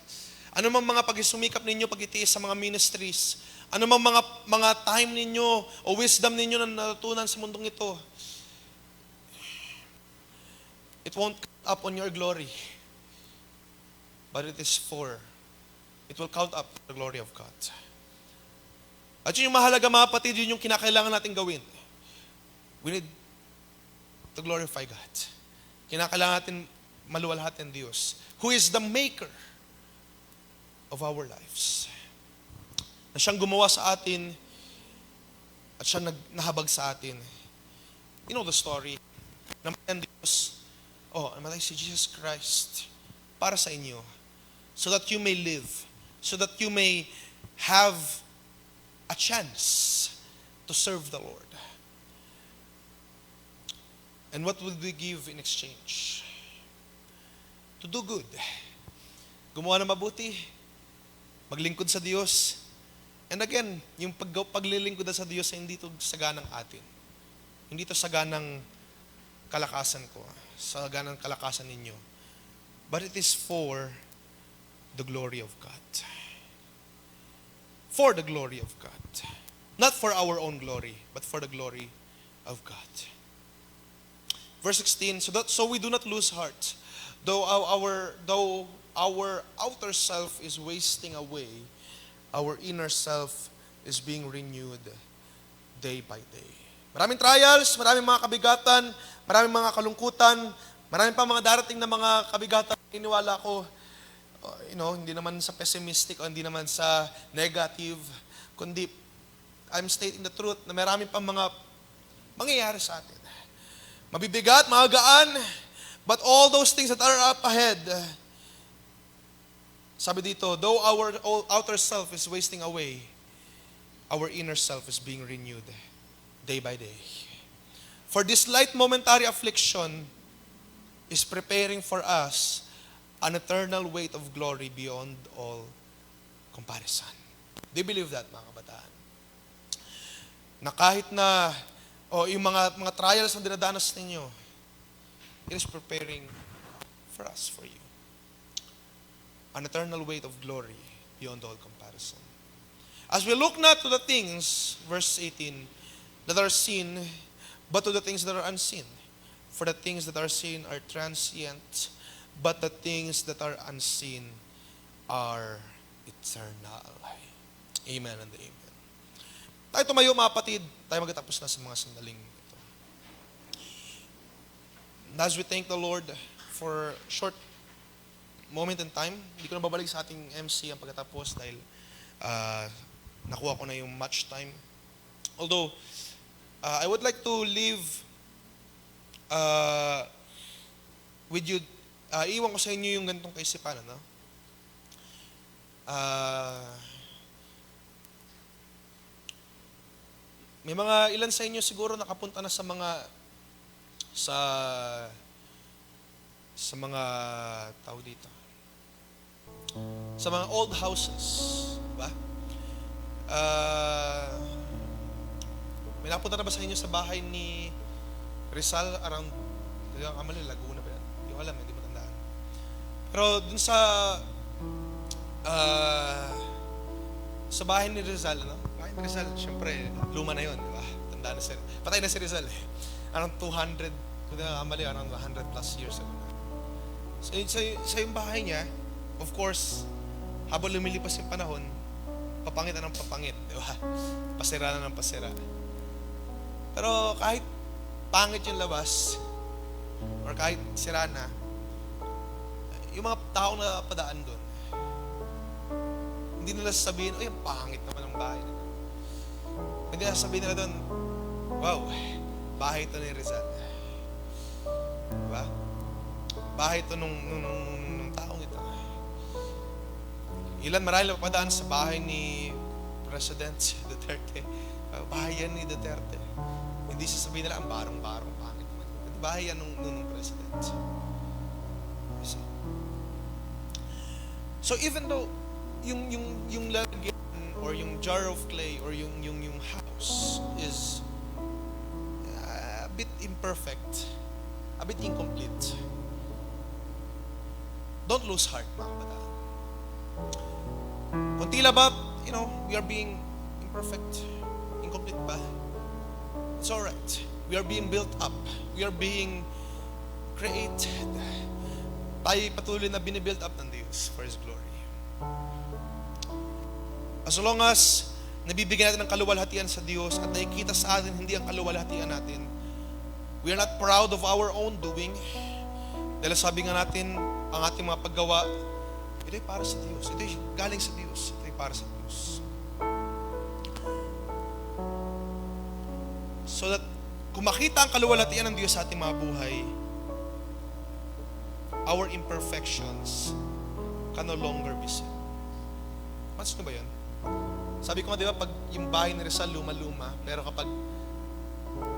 ano mga pag-isumikap ninyo, pag-itiis sa mga ministries, ano mga time ninyo o wisdom ninyo na natutunan sa mundong ito, it won't count up on your glory, but it will count up the glory of God. At yun yung mahalaga mga kapatid, yun yung kinakailangan natin gawin. We need to glorify God. Kinakailangan natin maluwalhati ang Diyos, who is the maker of our lives. Na siyang gumawa sa atin at siyang nahabag sa atin. You know the story. Namatay ang Diyos. Namatay si Jesus Christ para sa inyo. So that you may live. So that you may have a chance to serve the Lord. And what will we give in exchange? To do good. Gumawa ng mabuti. Maglingkod sa Diyos. And again, yung paglilingkod sa Diyos ay hindi ito saganang atin. Hindi ito saganang kalakasan ko. Saganang kalakasan ninyo. But it is for the glory of God. For the glory of God. Not for our own glory, but for the glory of God. Verse 16, so we do not lose heart. Though our outer self is wasting away, our inner self is being renewed day by day. Maraming trials, maraming mga kabigatan, maraming mga kalungkutan, maraming pa mga darating na mga kabigatan. Iniwala ko, hindi naman sa pessimistic o hindi naman sa negative, kundi I'm stating the truth na maraming pa mga mangyayari sa atin. Mabibigat, magagaan, but all those things that are up ahead, sabi dito, though our outer self is wasting away, our inner self is being renewed day by day. For this light momentary affliction is preparing for us an eternal weight of glory beyond all comparison. Do you believe that, mga kabataan? Na kahit na yung mga trials na dinadanas ninyo, it is preparing for us, for you. An eternal weight of glory beyond all comparison. As we look not to the things, verse 18, that are seen, but to the things that are unseen. For the things that are seen are transient, but the things that are unseen are eternal. Amen and amen. Tayo tumayo mga kapatid, tayo magtatapos na sa mga sandaling ito. And as we thank the Lord for short moment in time, hindi ko na babalik sa ating MC ang pagkatapos dahil nakuha ko na yung match time. Although, I would like to leave with you, iwan ko sa inyo yung ganitong kaisipan, ano? May mga ilan sa inyo siguro nakapunta na sa mga tawag dito, sa mga old houses, diba? May napunta na ba sa inyo sa bahay ni Rizal around, Laguna ba yan? Hindi ko alam, hindi matandaan. Pero dun sa bahay ni Rizal, ano? Bahay ni Rizal, syempre, luma na yun, di ba? Tanda na patay na si Rizal eh. Around 200, kung around 100 plus years ago na. Sa yung bahay niya, of course, habang lumilipas yung panahon, papangit na ng papangit, di ba? Pasira na ng pasira. Pero kahit pangit yung labas, or kahit sira na, yung mga taong napadaan doon, hindi nila sasabihin, "Ay, ang pangit naman ang bahay." Hindi nila sasabihin nila doon, "Wow, bahay ito ni Rizal." Diba? Bahay ito nung taong ito. Marahil napadaan sa bahay ni President Duterte. Bahay yan ni Duterte. Hindi sasabihin nila, ang barong-barong pangit naman. Bahay yan nung President. So even though yung lalagyan or yung jar of clay or yung house is a bit imperfect, a bit incomplete, don't lose heart, mga kabataan. Kung tila ba, we are being imperfect, incomplete ba? It's alright. We are being built up. We are being created. Tayo patuloy na binibuild up ng Diyos for His glory. As long as nabibigyan natin ng kaluwalhatian sa Diyos at nakikita sa atin hindi ang kaluwalhatian natin, we are not proud of our own doing. Dahil sabi nga natin, ang ating mga paggawa, ito'y para sa Diyos. Ito'y galing sa Diyos. Ito'y para sa Diyos. So that kung makita ang kaluwalhatian ng Diyos sa ating mga buhay, our imperfections can no longer be seen. Mas na ba yun? Sabi ko nga, di ba, pag yung bahay ni Rizal, luma-luma, pero kapag,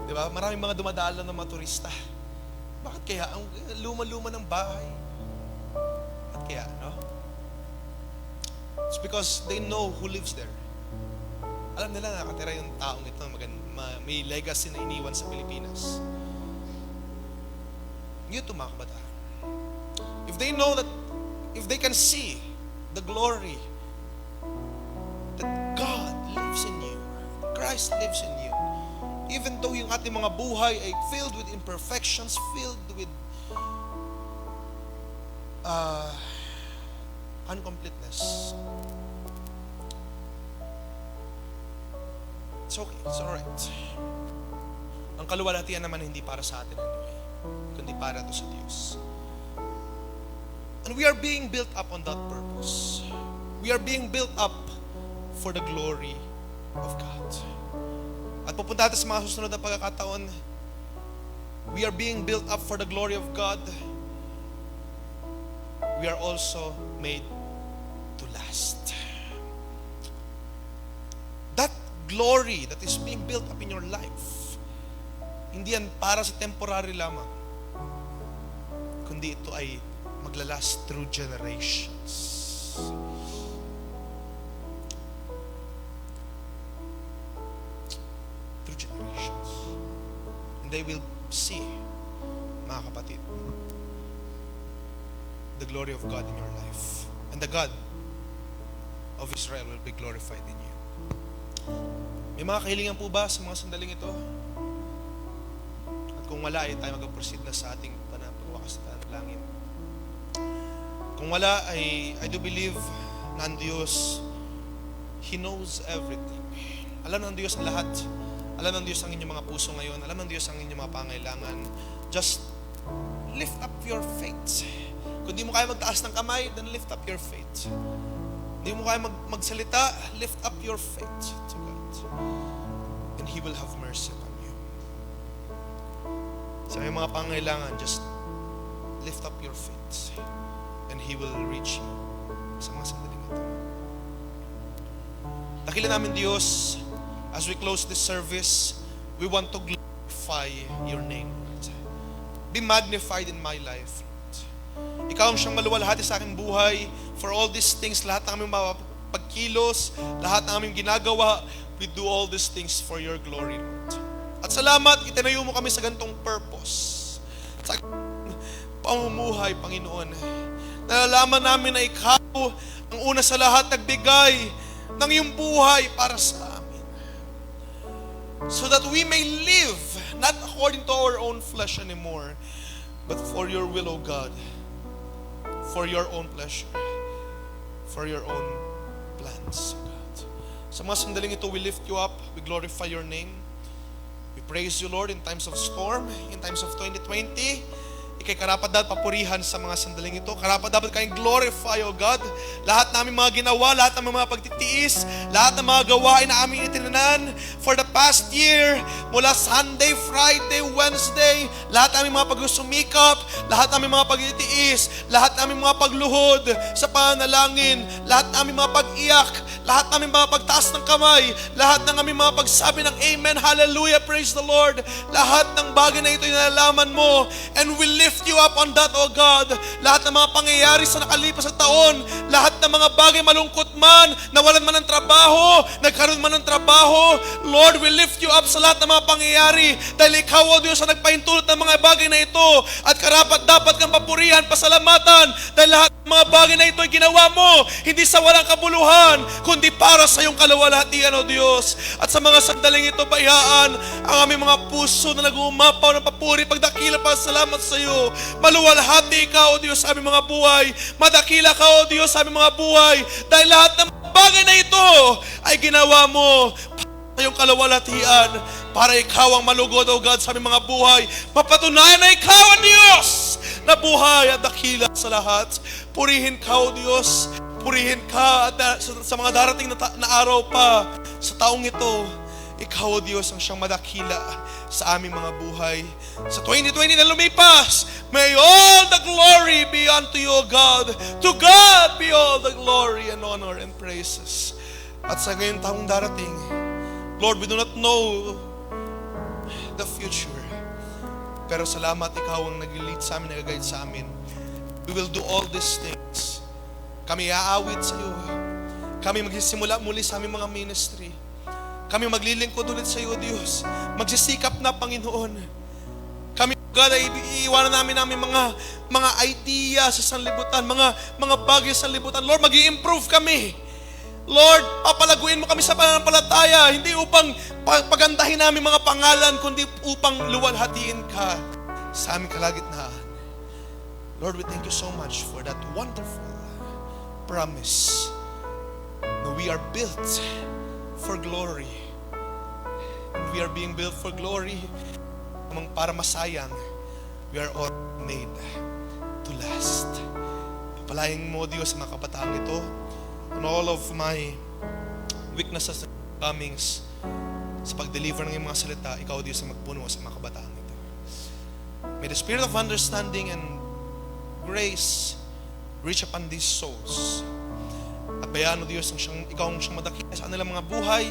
di ba, maraming mga dumadaan ng mga turista. Bakit kaya ang luma-luma ng bahay? Bakit kaya, no? It's because they know who lives there. Alam nila nakatira yung taong ito, may legacy na iniwan sa Pilipinas. Yun ito, mga kabataan. If they know that, if they can see the glory that God lives in you, Christ lives in you, even though yung ating mga buhay ay filled with imperfections, filled with uncompleteness, it's okay, it's alright. Ang kaluwalhatian naman hindi para sa atin anyway, kundi para to sa Diyos. And we are being built up on that purpose. We are being built up for the glory of God. At pupunta natin sa mga susunod na pagkakataon, we are being built up for the glory of God. We are also made to last. That glory that is being built up in your life, hindi yan para sa temporary lamang, kundi ito ay maglalast through generations. Through generations. And they will see, mga kapatid, the glory of God in your life. And the God of Israel will be glorified in you. May mga kahilingan po ba sa mga sandaling ito? At kung wala, ay tayo mag-proceed na sa ating pagwakas na langit. Kung wala, I do believe na ang Diyos, He knows everything. Alam ng Diyos ang lahat. Alam ng Diyos ang inyong mga puso ngayon. Alam ng Diyos ang inyong mga pangailangan. Just lift up your faith. Kung di mo kaya magtaas ng kamay, then lift up your faith. Hindi mo kaya magsalita, lift up your faith to God. And He will have mercy upon you. Sa iyong mga pangailangan, just lift up your faith. And He will reach you sa mga sandaling ito. Dakilan namin Diyos, as we close this service, we want to glorify your name. Be magnified in my life. Ikaw ang siyang maluwalhati sa aking buhay. For all these things, lahat ng aming pagkilos, lahat ng aming ginagawa, we do all these things for your glory, Lord. At salamat, itinayo mo kami sa ganitong purpose. Sa pamumuhay, Panginoon. Nalalaman namin na ikaw ang una sa lahat nagbigay ng iyong buhay para sa amin. So that we may live, not according to our own flesh anymore, but for your will, O God, for your own pleasure, for your own plans, O God. Sa mga sandaling ito, we lift you up, we glorify your name, we praise you, Lord, in times of storm, in times of 2020, ikay karapat dapat papurihan sa mga sandaling ito. Karapat dapat kayong glorify, O God. Lahat namin mga ginawa, lahat ng mga pagtitiis, lahat ng mga gawain na aming itinanan for the past year, mula Sunday, Friday, Wednesday, lahat namin mga pagsumikap, lahat namin mga pagtitiis, lahat namin mga pagluhod sa panalangin, lahat namin mga pag-iyak, lahat namin mga pagtaas ng kamay, lahat ng aming mga pagsabi ng Amen, Hallelujah, praise the Lord. Lahat ng bagay na ito ay nalalaman mo, and we lift you up on that, O God. Lahat ng mga pangyayari sa nakalipas na taon, lahat ng mga bagay malungkot man, nawalan man ng trabaho, nagkaroon man ng trabaho, Lord, we lift you up sa lahat ng mga pangyayari dahil ikaw, O Diyos, ang nagpahintulot ng mga bagay na ito at karapat dapat kang papurihan, pasalamatan dahil lahat ng mga bagay na ito ay ginawa mo hindi sa walang kabuluhan kundi para sa iyong kalawalhatian, O Diyos. At sa mga sandaling ito, bayaan ang aming mga puso na nag-uumapaw ng papuri, pagdakila, pasalamat sa iyo. Maluwalhati ka, O Diyos, sa aming mga buhay. Madakila ka, O Diyos, sa aming mga buhay dahil lahat ng bagay na ito ay ginawa mo sa iyong kalawalhatian para ikaw ang malugod, O God, sa aming mga buhay. Mapatunayan na ikaw ang Diyos na buhay at dakila sa lahat. Purihin ka, O Diyos. Purihin ka at sa mga darating na araw pa sa taong ito. Ikaw, O Diyos, ang siyang madakila sa aming mga buhay. Sa 2020 na lumipas, may all the glory be unto you, O God. To God be all the glory and honor and praises. At sa ngayon taong darating, Lord, we do not know the future. Pero salamat, ikaw ang nag-lead sa amin, nag-guide sa amin. We will do all these things. Kami aawit sa iyo. Kami magsisimula muli sa aming mga ministry. Kami maglilingkod ulit sa iyo, Diyos. Magsisikap na, Panginoon. Kami, God, ay iiwanan namin mga idea sa sanlibutan, mga bagay sa sanlibutan. Lord, mag-i-improve kami. Lord, papalaguin mo kami sa pananampalataya, hindi upang pagandahin namin mga pangalan, kundi upang luwalhatiin ka sa aming kalagitnaan. Lord, we thank you so much for that wonderful promise that we are built for glory. And we are being built for glory. Para masayang, we are all made to last. Palaing mo, Diyos, sa mga kabataang ito, and all of my weaknesses and comings sa pag-deliver ng iyong mga salita, ikaw, Diyos, ang magpuno sa mga kabataang ito. May the spirit of understanding and grace reach upon these souls. At bayaan, O Diyos, ikaw ang siyang madakila sa kanilang mga buhay.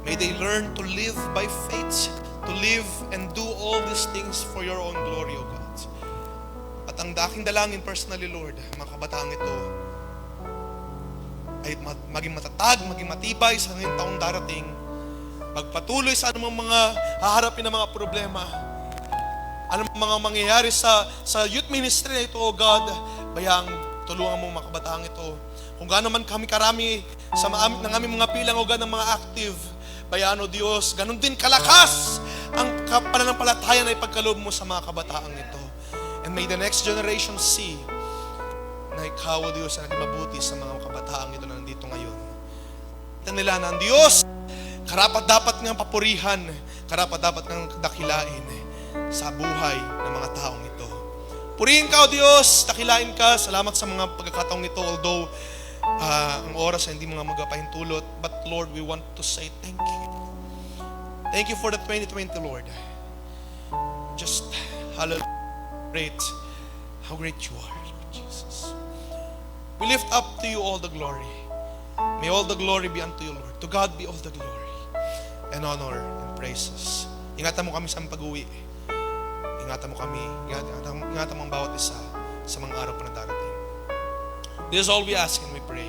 May they learn to live by faith, to live and do all these things for your own glory, O God. At ang aking dalangin personally, Lord, mga kabataang ito, ay maging matatag, maging matibay sa ngayong taong darating, magpatuloy sa anumang mga haharapin na mga problema, anumang mga mangyayari sa youth ministry na ito, O God, bayang tulungan mo mga kabataang ito. Kung gaano man kami karami ng aming mga pilang o ng mga active, bayaan o Diyos, ganun din kalakas ang pananampalataya na ipagkaloob mo sa mga kabataang ito. And may the next generation see na ikaw o Diyos na naging mabuti sa mga kabataang ito na nandito ngayon. Ito nila na ang Diyos, karapat dapat ng papurihan, karapat dapat ng dakilain sa buhay ng mga taong ito. Purihin ka o Diyos, dakilain ka, salamat sa mga pagkakataong ito, although ang oras ay hindi mga magpahintulot, but Lord, we want to say thank you. Thank you for the 2020, Lord. Just hallelujah, how great you are, Lord Jesus. We lift up to you all the glory. May all the glory be unto you, Lord. To God be all the glory and honor and praises. Ingatan mo kami sa pag-uwi. Ingatan mo kami. Ingatan mo ang bawat isa sa mga araw pa na darating. This is all we ask and we pray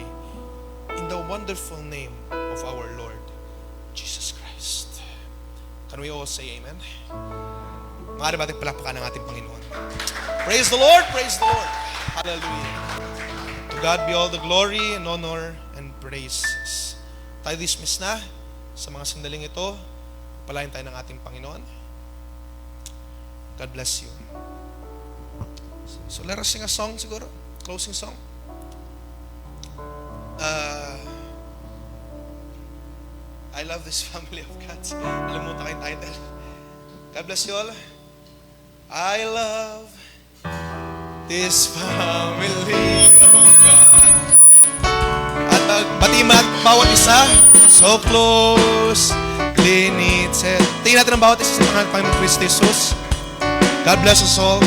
in the wonderful name of our Lord Jesus Christ. Can we all say amen? Maaari ba ating palakpakan ng ating Panginoon? Praise the Lord! Praise the Lord! Hallelujah! To God be all the glory and honor and praises. Tayo dismiss na sa mga sandaling ito. Palain tayo ng ating Panginoon. God bless you. So let us sing a song siguro. Closing song. I love this family of gods. Alimutan kayong title. God bless you all. I love this family of God. At batiman bawat isa, so close, knitted. Tingnan natin ang bawat isa sa pangalan ng Panginoon Kristo Jesus. God bless us all.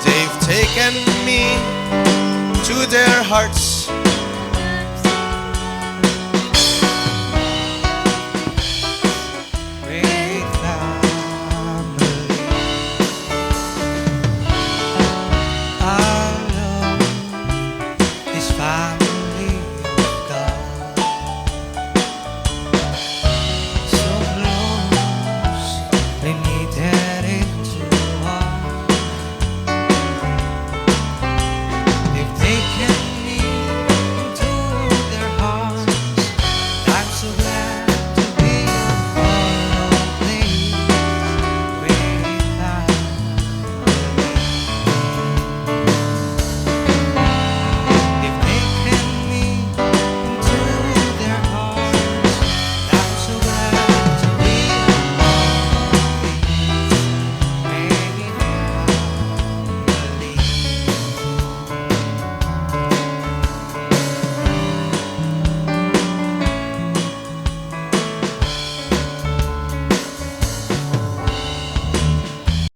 They've taken me to their hearts.